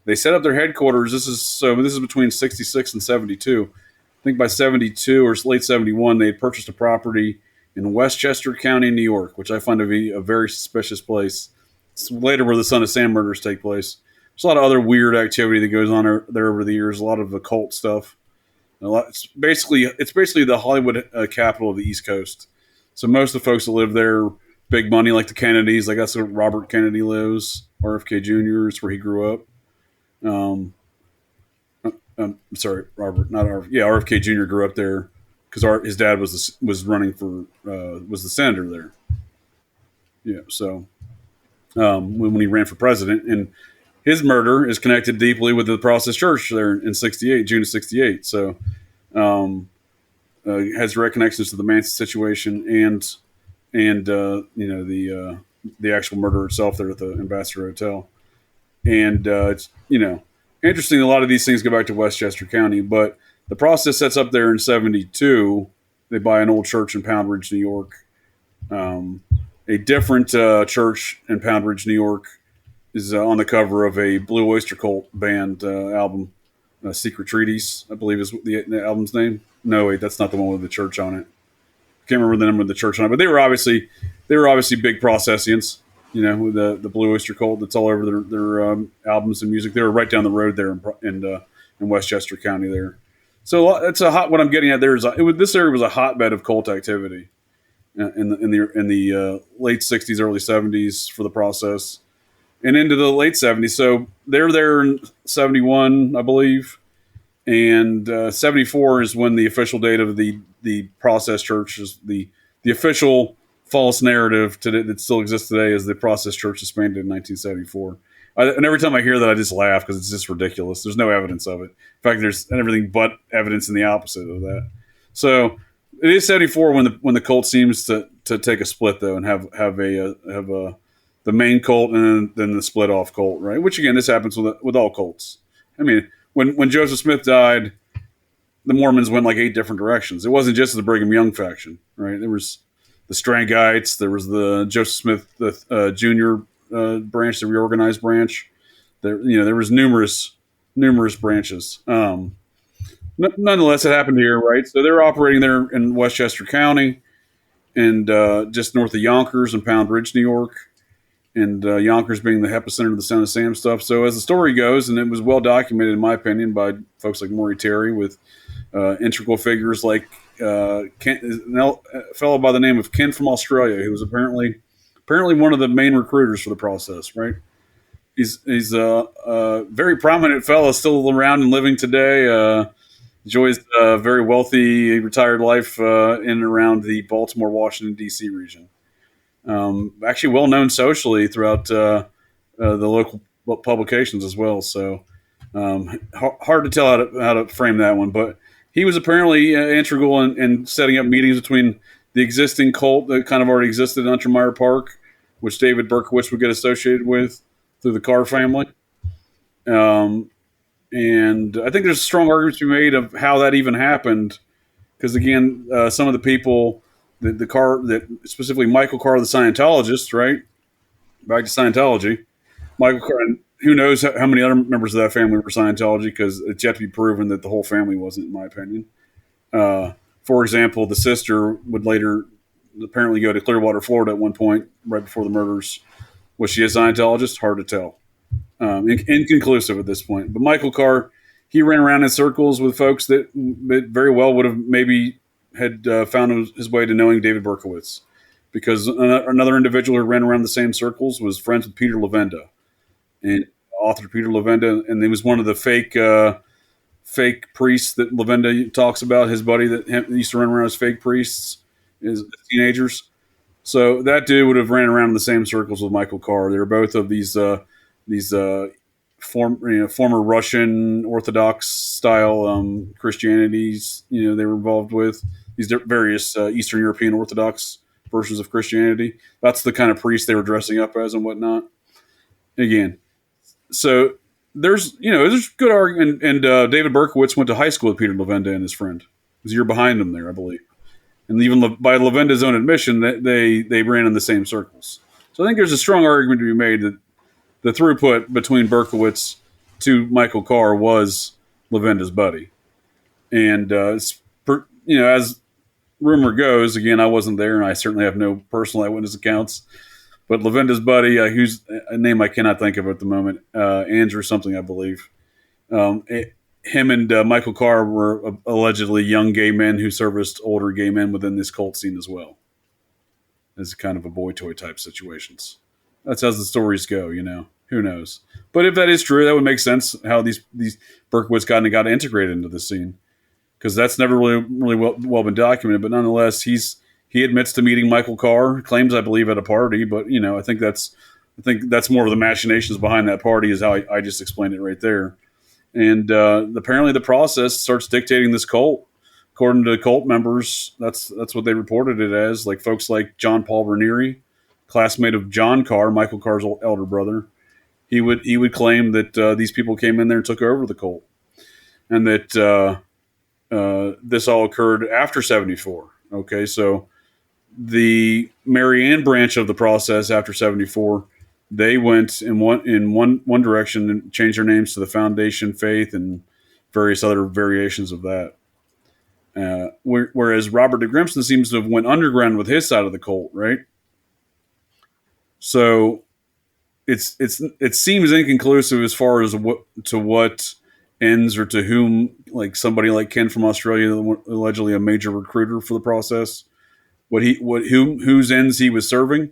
They set up their headquarters. This is between '66 and '72. I think by '72 or late '71, they had purchased a property in Westchester County, New York, which I find to be a very suspicious place. It's later where the Son of Sam murders take place. There's a lot of other weird activity that goes on there over the years. A lot of occult stuff. It's basically the Hollywood capital of the East Coast. So most of the folks that live there, big money, like the Kennedys. Like that's where Robert Kennedy lives. RFK Jr. is where he grew up. Sorry, Robert, not RFK. Yeah, RFK Jr. grew up there because his dad was running for was the senator there. Yeah, so when he ran for president, and his murder is connected deeply with the Process Church there in '68, June of '68. So has direct connections to the Manson situation and the actual murder itself there at the Ambassador Hotel. And it's interesting. A lot of these things go back to Westchester County, but the process sets up there in '72. They buy an old church in Pound Ridge, New York. A different church in Pound Ridge, New York, is on the cover of a Blue Oyster Cult band album, Secret Treaties, I believe is the album's name. No, wait, that's not the one with the church on it. I can't remember the name of the church on it, but they were obviously big Processians. With the Blue Oyster Cult that's all over their albums and music. They were right down the road there in Westchester County there. So it's what I'm getting at there is this area was a hotbed of cult activity in the late '60s, early '70s for the process, and into the late '70s. So they're there in '71, I believe, and '74 is when the official date of the Process Church is the official false narrative that still exists today is the Process Church disbanded in 1974. And every time I hear that, I just laugh because it's just ridiculous. There's no evidence of it. In fact, there's everything but evidence in the opposite of that. So it is '74 when the cult seems to take a split though, and have the main cult and then the split off cult, right? Which again, this happens with all cults. I mean, when Joseph Smith died, the Mormons went like 8 different directions. It wasn't just the Brigham Young faction, right? There was the Strangites, there was the Joseph Smith Jr. Branch, the reorganized branch. There was numerous branches. Nonetheless, it happened here, right? So they're operating there in Westchester County, and just north of Yonkers and Pound Ridge, New York, and Yonkers being the epicenter of the Son of Sam stuff. So as the story goes, and it was well documented, in my opinion, by folks like Maury Terry, with integral figures like a fellow by the name of Ken from Australia, who was apparently one of the main recruiters for the process, right? He's a very prominent fellow, still around and living today. Enjoys a very wealthy retired life in and around the Baltimore, Washington, D.C. region. Actually well known socially throughout the local publications as well. So hard to tell how to frame that one, but he was apparently integral in setting up meetings between the existing cult that kind of already existed in Untermeyer Park, which David Berkowitz would get associated with through the Carr family. And I think there's strong arguments to be made of how that even happened, because again, some of the people, the Carr, that specifically Michael Carr, the Scientologist, right? Back to Scientology, Michael Carr. And who knows how many other members of that family were Scientology, because it's yet to be proven that the whole family wasn't, in my opinion. For example, the sister would later apparently go to Clearwater, Florida at one point, right before the murders. Was she a Scientologist? Hard to tell. Inconclusive at this point. But Michael Carr, he ran around in circles with folks that very well would have maybe had found his way to knowing David Berkowitz, because another individual who ran around the same circles was friends with Peter Levenda, and author Peter Levenda, and he was one of the fake priests that Levenda talks about. His buddy that used to run around as fake priests as teenagers. So that dude would have ran around in the same circles with Michael Carr. They were both of these former Russian Orthodox style Christianities, they were involved with these various Eastern European Orthodox versions of Christianity. That's the kind of priest they were dressing up as and whatnot. Again, so there's good argument. And David Berkowitz went to high school with Peter Levenda and his friend. He was a year behind him there, I believe. And even by Levenda's own admission, they ran in the same circles. So I think there's a strong argument to be made that the throughput between Berkowitz to Michael Carr was Levenda's buddy. And, as rumor goes, again, I wasn't there and I certainly have no personal eyewitness accounts, but Levenda's buddy, whose a name I cannot think of at the moment, Andrew something, I believe, him and Michael Carr were allegedly young gay men who serviced older gay men within this cult scene as well. As kind of a boy toy type situations. That's how the stories go, Who knows? But if that is true, that would make sense how these Berkowitz got integrated into the scene, because that's never really well been documented. But nonetheless, he admits to meeting Michael Carr, claims I believe at a party. But I think that's more of the machinations behind that party is how I just explained it right there. And apparently the process starts dictating this cult. According to cult members, that's what they reported it as. Like folks like John Paul Ranieri, classmate of John Carr, Michael Carr's elder brother. He would claim that these people came in there and took over the cult, and that this all occurred after 74. Okay, so the Marianne branch of the process after 74, they went in one direction and changed their names to the Foundation Faith and various other variations of that. Whereas Robert de Grimson seems to have went underground with his side of the cult, right? So it seems inconclusive as far as what ends or to whom, like somebody like Ken from Australia, allegedly a major recruiter for the process, whose ends he was serving.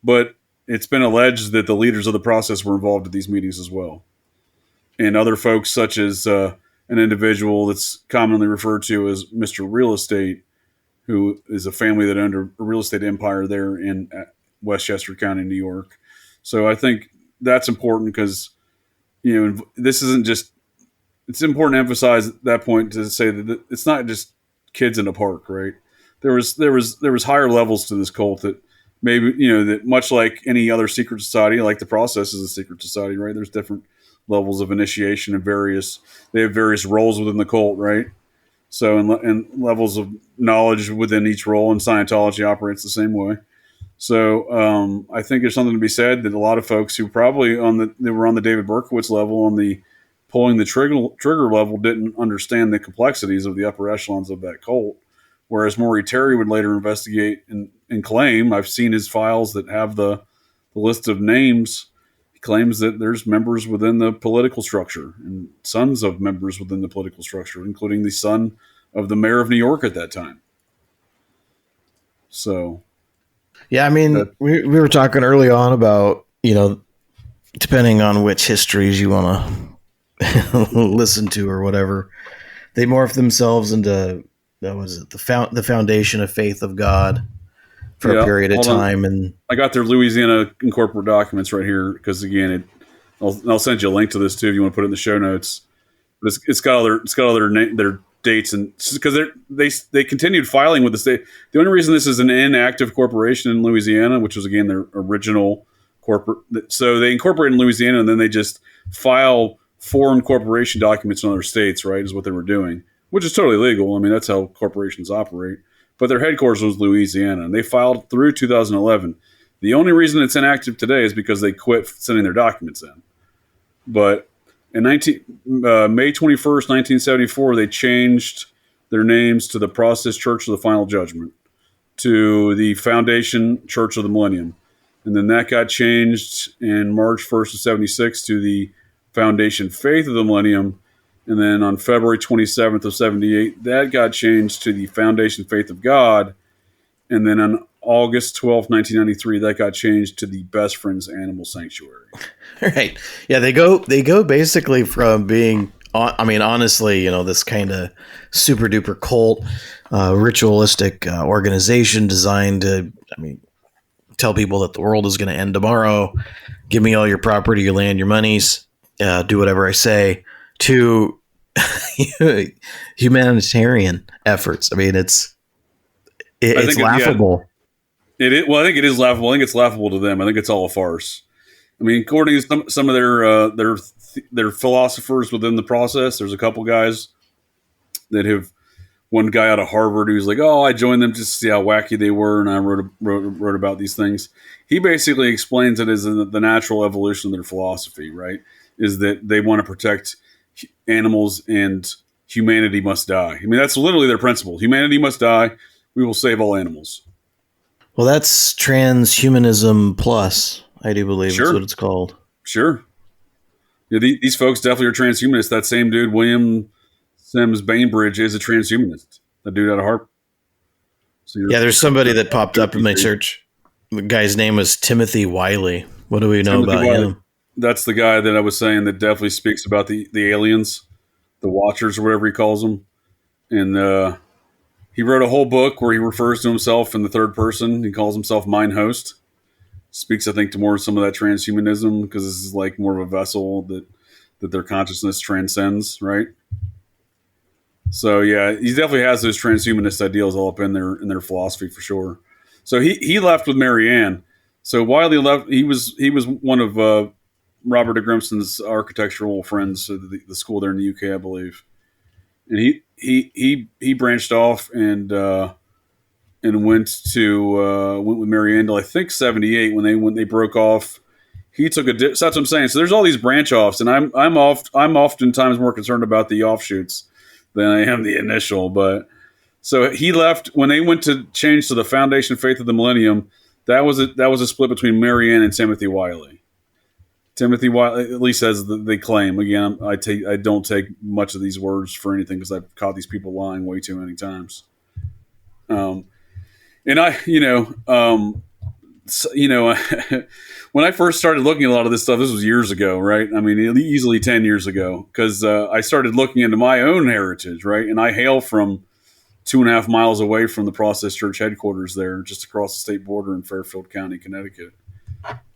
But it's been alleged that the leaders of the process were involved at these meetings as well, and other folks such as an individual that's commonly referred to as Mr. Real Estate, who is a family that owned a real estate empire there in Westchester County, New York. So I think that's important because, this isn't just, it's important to emphasize at that point to say that it's not just kids in a park, right? There was higher levels to this cult that maybe, that much like any other secret society, like the process is a secret society, right? There's different levels of initiation and they have various roles within the cult, right? So, and levels of knowledge within each role, and Scientology operates the same way. So, I think there's something to be said that a lot of folks who probably they were on the David Berkowitz level, on the pulling the trigger level, didn't understand the complexities of the upper echelons of that cult. Whereas Maury Terry would later investigate and claim, I've seen his files that have the list of names. He claims that there's members within the political structure and sons of members within the political structure, including the son of the mayor of New York at that time. So, yeah, I mean, we were talking early on about, depending on which histories you want to listen to or whatever, they morph themselves into, the foundation of faith of God for a period of time. And I got their Louisiana Incorporated documents right here because, again, I'll send you a link to this too if you want to put it in the show notes. But it's got all their dates, and because they continued filing with the state. The only reason this is an inactive corporation in Louisiana, which was again their original corporate, so they incorporated in Louisiana and then they just file foreign corporation documents in other states, right? Is what they were doing, which is totally legal. I mean, that's how corporations operate. But their headquarters was Louisiana, and they filed through 2011. The only reason it's inactive today is because they quit sending their documents in. But in May 21st, 1974, they changed their names to the Process Church of the Final Judgment, to the Foundation Church of the Millennium. And then that got changed in March 1st of 76 to the Foundation Faith of the Millennium. And then on February 27th of 78, that got changed to the Foundation Faith of God. And then on August 12th, 1993, that got changed to the Best Friends Animal Sanctuary. Right. Yeah, they go basically from being, I mean, honestly, this kind of super duper cult, ritualistic organization designed to, tell people that the world is going to end tomorrow. Give me all your property, your land, your monies, do whatever I say, to humanitarian efforts. I mean, it's laughable. Well, I think it is laughable. I think it's laughable to them. I think it's all a farce. I mean, according to some of their philosophers within the process, there's a couple guys that have. One guy out of Harvard who's like, "Oh, I joined them just to see how wacky they were, and I wrote about these things." He basically explains it as the natural evolution of their philosophy. Right? Is that they want to protect animals and humanity must die. I mean, that's literally their principle. Humanity must die. We will save all animals. Well, that's transhumanism plus, I do believe is what it's called. Sure. Yeah, these folks definitely are transhumanists. That same dude, William Sims Bainbridge, is a transhumanist. That dude out of Harvard. So there's somebody that popped up in my search. The guy's name was Timothy Wiley. What do we know about him? That's the guy that I was saying that definitely speaks about the aliens, the Watchers, or whatever he calls them. And he wrote a whole book where he refers to himself in the third person. He calls himself Mine Host. Speaks, I think, to more some of that transhumanism because this is like more of a vessel that their consciousness transcends, right? So yeah, he definitely has those transhumanist ideals all up in their philosophy for sure. So he left with Marianne. So Wiley left. He was one of Robert de Grimston's architectural friends at the school there in the UK, I believe. And he branched off and went with Marianne till I think 1978 when they broke off. He took so that's what I'm saying. So there's all these branch offs, and I'm oftentimes more concerned about the offshoots than I am the initial. But so he left when they went to change to the Foundation of Faith of the Millennium. That was a split between Marianne and Timothy Wiley. Timothy Wiley, at least as they claim. Again, I don't take much of these words for anything because I've caught these people lying way too many times. And when I first started looking at a lot of this stuff, this was years ago, right? I mean, easily 10 years ago, because I started looking into my own heritage, right? And I hail from 2.5 miles away from the Process Church headquarters there, just across the state border in Fairfield County, Connecticut.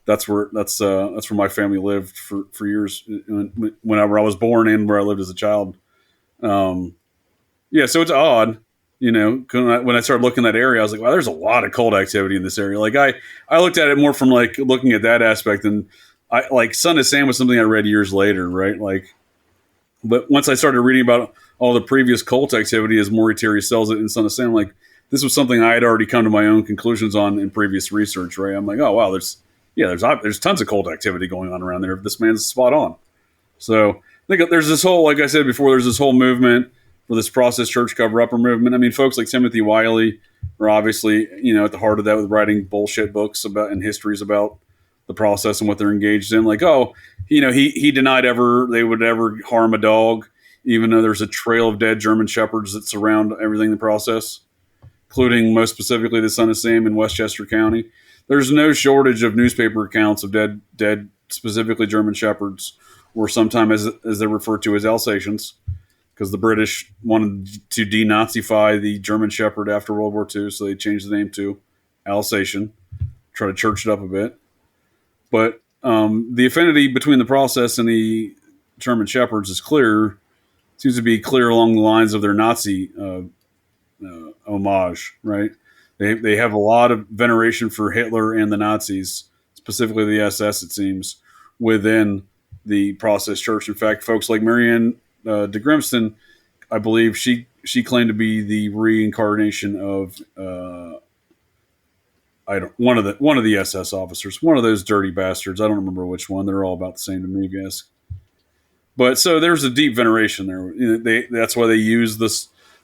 That's where my family lived for years, whenever I was born and where I lived as a child. So it's odd. When I started looking at that area, I was like, wow, there's a lot of cult activity in this area. Like I looked at it more from like looking at that aspect, and I like Son of Sam was something I read years later, right? Like, but once I started reading about all the previous cult activity, as Maury Terry sells it in Son of Sam, like this was something I had already come to my own conclusions on in previous research, right? I'm like, oh wow, there's tons of cult activity going on around there. This man's spot on. So I think there's this whole, like I said before, there's this whole movement for this Process Church cover-upper movement. I mean, folks like Timothy Wiley are obviously, at the heart of that with writing bullshit books about and histories about the process and what they're engaged in. Like, he denied they would ever harm a dog, even though there's a trail of dead German shepherds that surround everything in the process, including most specifically the Son of Sam in Westchester County. There's no shortage of newspaper accounts of dead specifically German shepherds, or sometimes as they're referred to as Alsatians, because the British wanted to denazify the German Shepherd after World War II, so they changed the name to Alsatian, try to church it up a bit. But the affinity between the process and the German Shepherds is clear. Seems to be clear along the lines of their Nazi homage, right? They have a lot of veneration for Hitler and the Nazis, specifically the SS, it seems, within the Process Church. In fact, folks like Marianne de Grimston, I believe she claimed to be the reincarnation of one of the SS officers, one of those dirty bastards. I don't remember which one. They're all about the same to me, I guess. But so there's a deep veneration there. That's why they use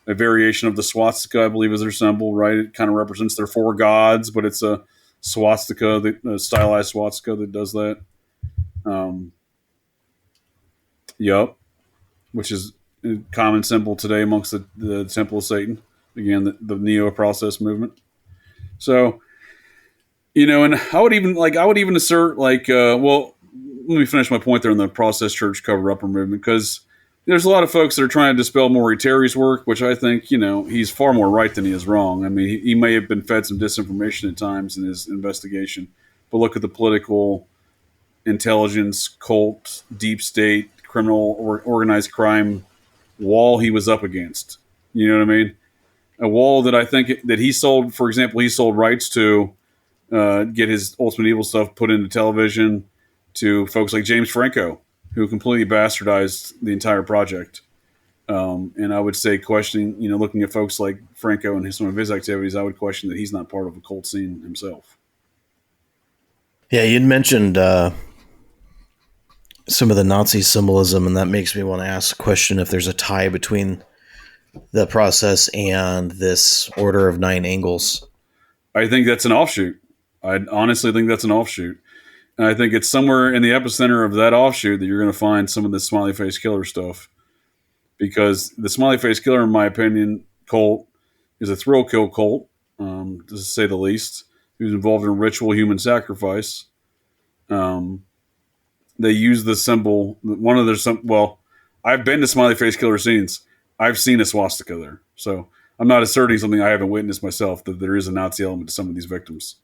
a variation of the swastika, I believe, as their symbol, right? It kind of represents their four gods, but it's a swastika, a stylized swastika that does that. Yup. Which is a common symbol today amongst the Temple of Satan. Again, the Neo-Process movement. So, and I would even assert, let me finish my point there on the Process Church cover-upper movement, because there's a lot of folks that are trying to dispel Maury Terry's work, which I think, he's far more right than he is wrong. I mean, he may have been fed some disinformation at times in his investigation, but look at the political intelligence, cult, deep state, criminal or organized crime wall he was up against. You know what I mean? A wall that I think that he sold, for example, he sold rights to get his Ultimate Evil stuff put into television to folks like James Franco, who completely bastardized the entire project. And I would say questioning, looking at folks like Franco and some of his activities, I would question that he's not part of a cult scene himself. Yeah, you'd mentioned some of the Nazi symbolism, and that makes me want to ask a question if there's a tie between the process and this Order of Nine Angles. I think that's an offshoot. I honestly think that's an offshoot. And I think it's somewhere in the epicenter of that offshoot that you're going to find some of the smiley face killer stuff. Because the smiley face killer, in my opinion, cult is a thrill kill cult, to say the least, who's involved in ritual human sacrifice. They use the symbol, I've been to smiley face killer scenes. I've seen a swastika there. So I'm not asserting something I haven't witnessed myself, that there is a Nazi element to some of these victims.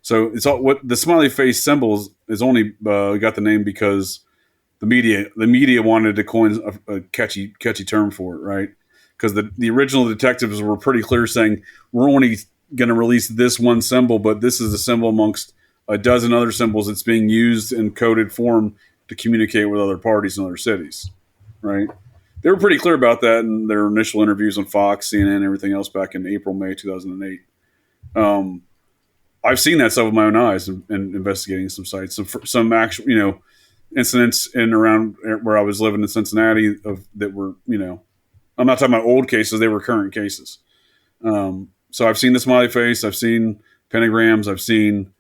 So it's all what the smiley face symbols is only got the name because the media wanted to coin a catchy term for it, right? Because the original detectives were pretty clear saying we're only going to release this one symbol, but this is a symbol amongst a dozen other symbols that's being used in coded form to communicate with other parties in other cities, right? They were pretty clear about that in their initial interviews on Fox, CNN, and everything else back in April, May 2008. I've seen that stuff with my own eyes and investigating some sites, some actual, incidents in around where I was living in Cincinnati that were, I'm not talking about old cases; they were current cases. So I've seen the smiley face, I've seen pentagrams, I've seen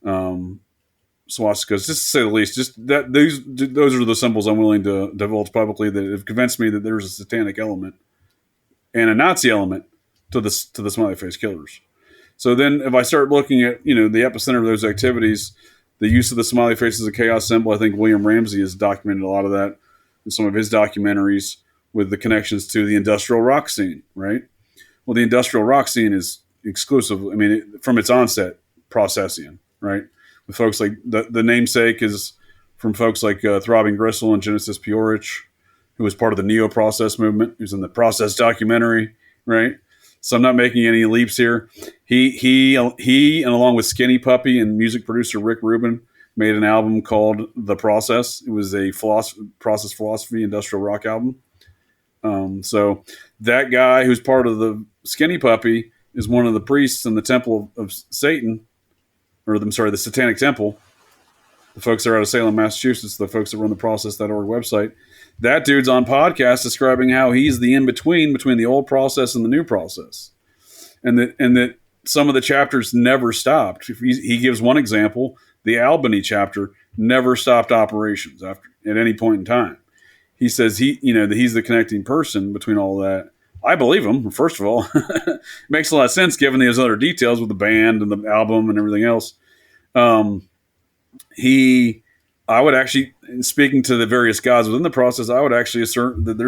swastikas, just to say the least. Just that those are the symbols I'm willing to divulge publicly that have convinced me that there's a satanic element and a Nazi element to the smiley face killers. So then, if I start looking at the epicenter of those activities, the use of the smiley face as a chaos symbol, I think William Ramsey has documented a lot of that in some of his documentaries with the connections to the industrial rock scene, right? Well, the industrial rock scene is exclusive. I mean, from its onset, Processian, right? With folks like the namesake is from folks like Throbbing Gristle and Genesis P-Orridge, who was part of the Neo-Process movement, who's in the Process documentary, right? So I'm not making any leaps here. He and along with Skinny Puppy and music producer Rick Rubin made an album called The Process. It was a process philosophy industrial rock album. So that guy who's part of the Skinny Puppy is one of the priests in the Temple of Satan, the Satanic Temple. The folks that are out of Salem, Massachusetts, the folks that run the Process.org website. That dude's on podcast describing how he's the in-between between the old process and the new process. And that some of the chapters never stopped. He gives one example. The Albany chapter never stopped operations at any point in time. He says that he's the connecting person between all that. I believe him, first of all. It makes a lot of sense given those other details with the band and the album and everything else. I would actually, speaking to the various gods within the process, I would actually assert that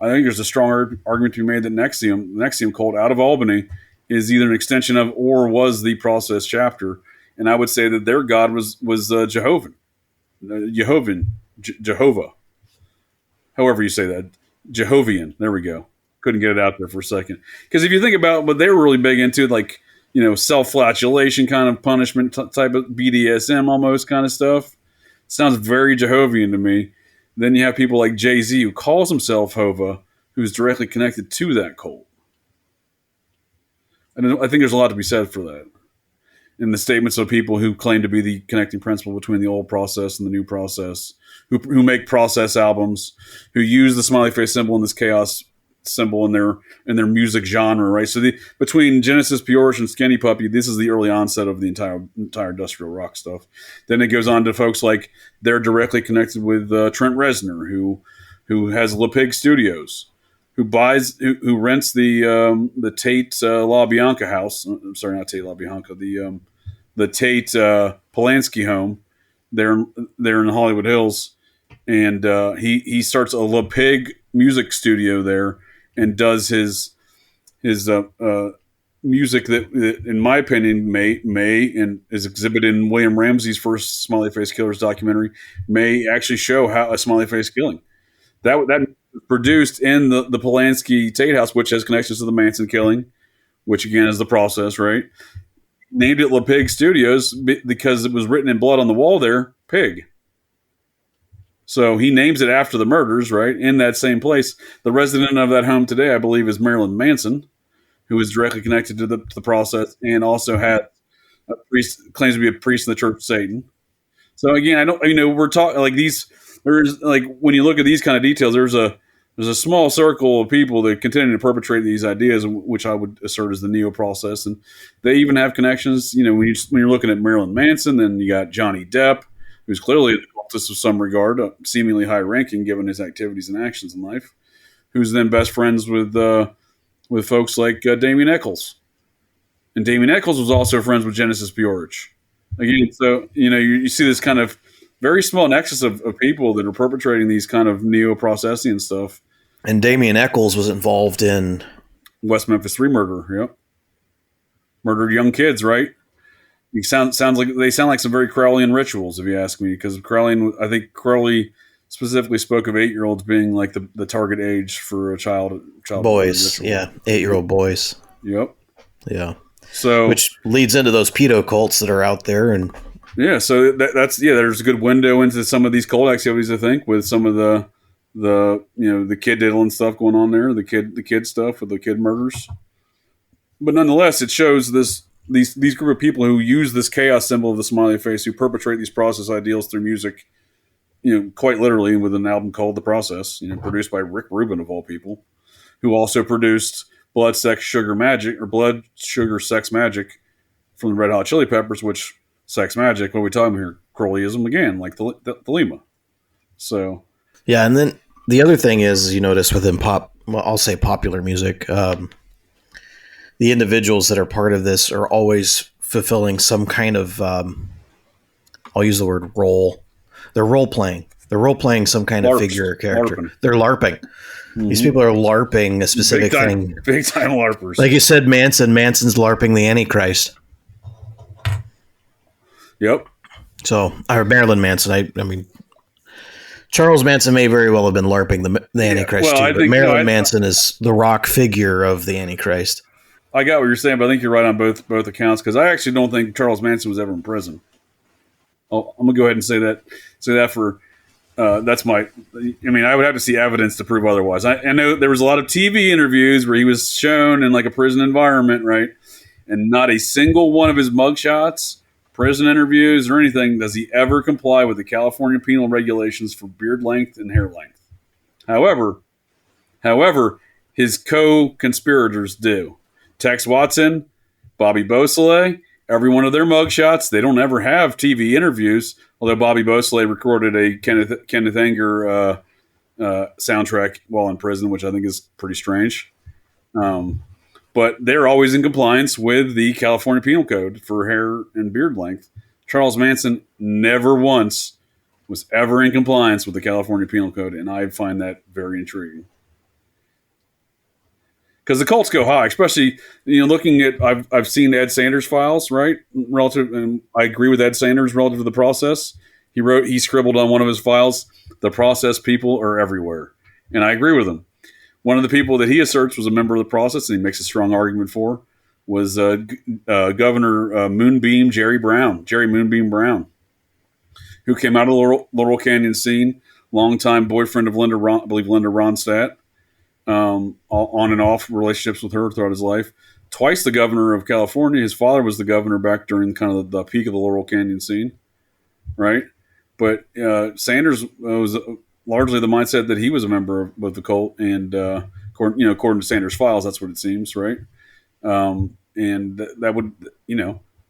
I think there's a strong argument to be made that the Nexium cult out of Albany is either an extension of or was the process chapter. And I would say that their god was Jehovah. However you say that. Jehovian. There we go. Couldn't get it out there for a second. Because if you think about what they were really big into, like, self-flagellation kind of punishment type of BDSM almost kind of stuff. Sounds very Jehovian to me. Then you have people like Jay-Z, who calls himself Hova, who's directly connected to that cult. And I think there's a lot to be said for that. In the statements of people who claim to be the connecting principle between the old process and the new process, who make process albums, who use the smiley face symbol and this chaos symbol in their music genre, right? So between Genesis P-Orridge and Skinny Puppy, this is the early onset of the entire industrial rock stuff. Then it goes on to folks like they're directly connected with Trent Reznor, who has La Pig Studios, who rents the Tate LaBianca house. I'm sorry, not Tate LaBianca, the Tate Polanski home there in Hollywood Hills, and he starts a La Pig music studio there. And does his music that, in my opinion, may and is exhibited in William Ramsey's first Smiley Face Killers documentary, may actually show how a smiley face killing. That produced in the Polanski Tate House, which has connections to the Manson killing, which again is the process, right? Named it La Pig Studios because it was written in blood on the wall there, Pig. So he names it after the murders, right? In that same place. The resident of that home today, I believe, is Marilyn Manson, who is directly connected to the process and also had a priest, claims to be a priest in the Church of Satan. So again, I don't, we're talking like these, there's like, when you look at these kind of details, there's a small circle of people that continue to perpetrate these ideas, which I would assert is the neo process. And they even have connections, when you're looking at Marilyn Manson, then you got Johnny Depp, who's clearly an occultist of some regard, seemingly high ranking given his activities and actions in life, who's then best friends with folks like Damien Eccles. And Damien Eccles was also friends with Genesis Bjorich. Again, so, you see this kind of very small nexus of people that are perpetrating these kind of neo-processian stuff. And Damien Eccles was involved in West Memphis 3 murder, yep. Murdered young kids, right? They sound like some very Crowleyan rituals, if you ask me, because I think Crowley specifically spoke of 8-year-olds being like the target age for a child boys, yeah, 8-year-old boys. Yep. Yeah. So, which leads into those pedo cults that are out there, and yeah, so there's a good window into some of these cult activities, I think, with some of the kid diddling stuff going on there, the kid stuff with the kid murders. But nonetheless, it shows these group of people who use this chaos symbol of the smiley face, who perpetrate these process ideals through music, quite literally with an album called The Process, produced by Rick Rubin of all people, who also produced Blood, Sex, Sugar, Magic, or Blood, Sugar, Sex, Magic from the Red Hot Chili Peppers, which Sex Magic, what are we talking about here? Crowleyism again, like the Lima. So, yeah, and then the other thing is, you notice within I'll say popular music, the individuals that are part of this are always fulfilling some kind of, I'll use the word role. They're role playing. They're role playing some kind of figure or character. LARPing. They're LARPing. Mm-hmm. These people are LARPing a specific thing. Big time LARPers. Like you said, Manson's LARPing the Antichrist. Yep. So, or Marilyn Manson. I mean, Charles Manson may very well have been LARPing the Antichrist too, but Marilyn Manson is the rock figure of the Antichrist. I got what you're saying, but I think you're right on both accounts, because I actually don't think Charles Manson was ever in prison. I'm gonna go ahead and say that for that's my. I mean, I would have to see evidence to prove otherwise. I know there was a lot of TV interviews where he was shown in like a prison environment, right? And not a single one of his mugshots, prison interviews, or anything does he ever comply with the California penal regulations for beard length and hair length. However, his co-conspirators do. Tex Watson, Bobby Beausoleil, every one of their mugshots, they don't ever have TV interviews, although Bobby Beausoleil recorded a Kenneth Anger soundtrack while in prison, which I think is pretty strange. But they're always in compliance with the California Penal Code for hair and beard length. Charles Manson never once was ever in compliance with the California Penal Code, and I find that very intriguing. Because the cults go high, especially looking at I've seen Ed Sanders' files, right? Relative, and I agree with Ed Sanders relative to the process. He scribbled on one of his files, "The process people are everywhere," and I agree with him. One of the people that he asserts was a member of the process, and he makes a strong argument for, was Governor Moonbeam Jerry Moonbeam Brown, who came out of the Laurel Canyon scene, longtime boyfriend of Linda Ronstadt. On and off relationships with her throughout his life. Twice the governor of California. His father was the governor back during kind of the peak of the Laurel Canyon scene, right? But Sanders was largely the mindset that he was a member of the cult, and according to Sanders' files, that's what it seems, right? And that would,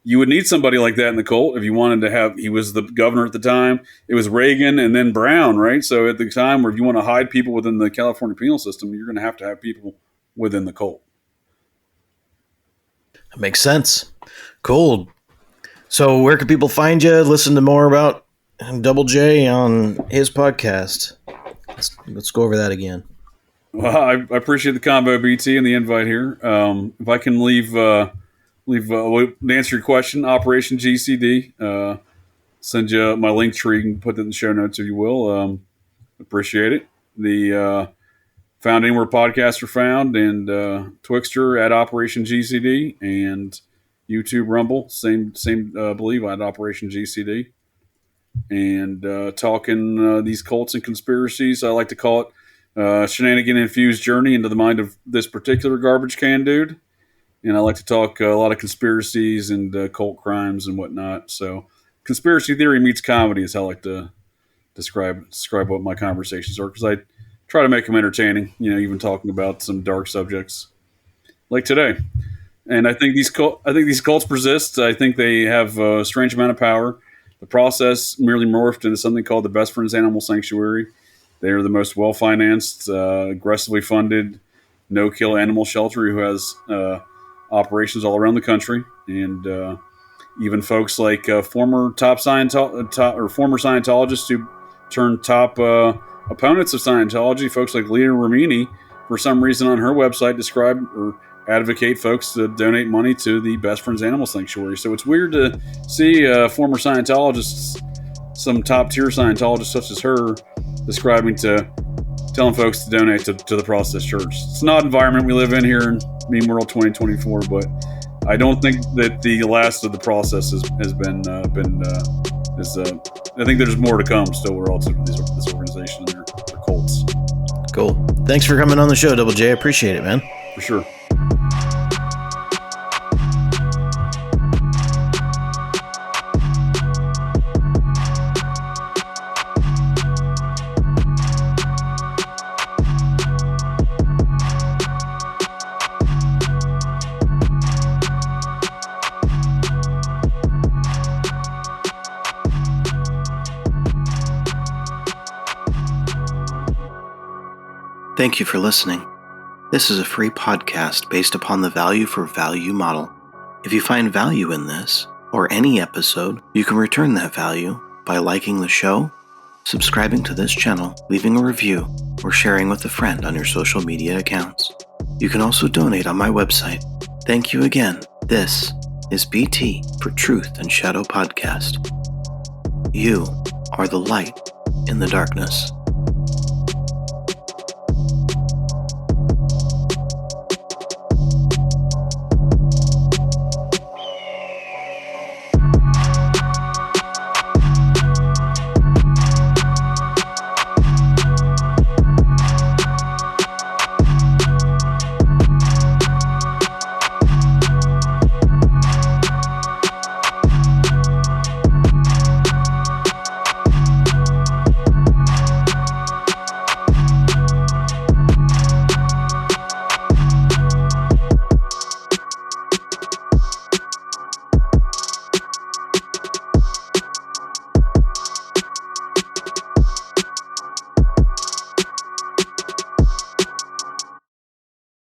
you would need somebody like that in the cult if you wanted to have. He was the governor at the time. It was Reagan and then Brown, right? So at the time where if you want to hide people within the California penal system, you're going to have people within the cult. That makes sense. Cool. So where can people find you? Listen to more about Double J on his podcast. Let's go over that again. Well, I appreciate the combo, BT, and the invite here. If I can leave to answer your question, Operation GCD. Send you my link tree. You can put that in the show notes if you will. Appreciate it. found anywhere podcasts are found, and Twixter at Operation GCD, and YouTube, Rumble, same believe at Operation GCD, and talking these cults and conspiracies. I like to call it shenanigan infused journey into the mind of this particular garbage can dude. And I like to talk a lot of conspiracies and cult crimes and whatnot. So conspiracy theory meets comedy is how I like to describe what my conversations are, because I try to make them entertaining, even talking about some dark subjects like today. And I think these cults persist. I think they have a strange amount of power. The process merely morphed into something called the Best Friends Animal Sanctuary. They are the most well-financed, aggressively funded, no-kill animal shelter who has operations all around the country, and even folks like former Scientologists who turned top opponents of Scientology, folks like Leah Remini, for some reason on her website describe or advocate folks to donate money to the Best Friends Animal Sanctuary. So it's weird to see former Scientologists, some top tier Scientologists such as her, telling folks to donate to the Process Church. It's an odd environment we live in here in Meme World 2024, but I don't think that the last of the process has been. I think there's more to come still relative to this organization and their cults. Cool. Thanks for coming on the show, Double J. I appreciate it, man. For sure. Thank you for listening. This is a free podcast based upon the value for value model. If you find value in this, or any episode, you can return that value by liking the show, subscribing to this channel, leaving a review, or sharing with a friend on your social media accounts. You can also donate on my website. Thank you again. This is BT for Truth and Shadow Podcast. You are the light in the darkness.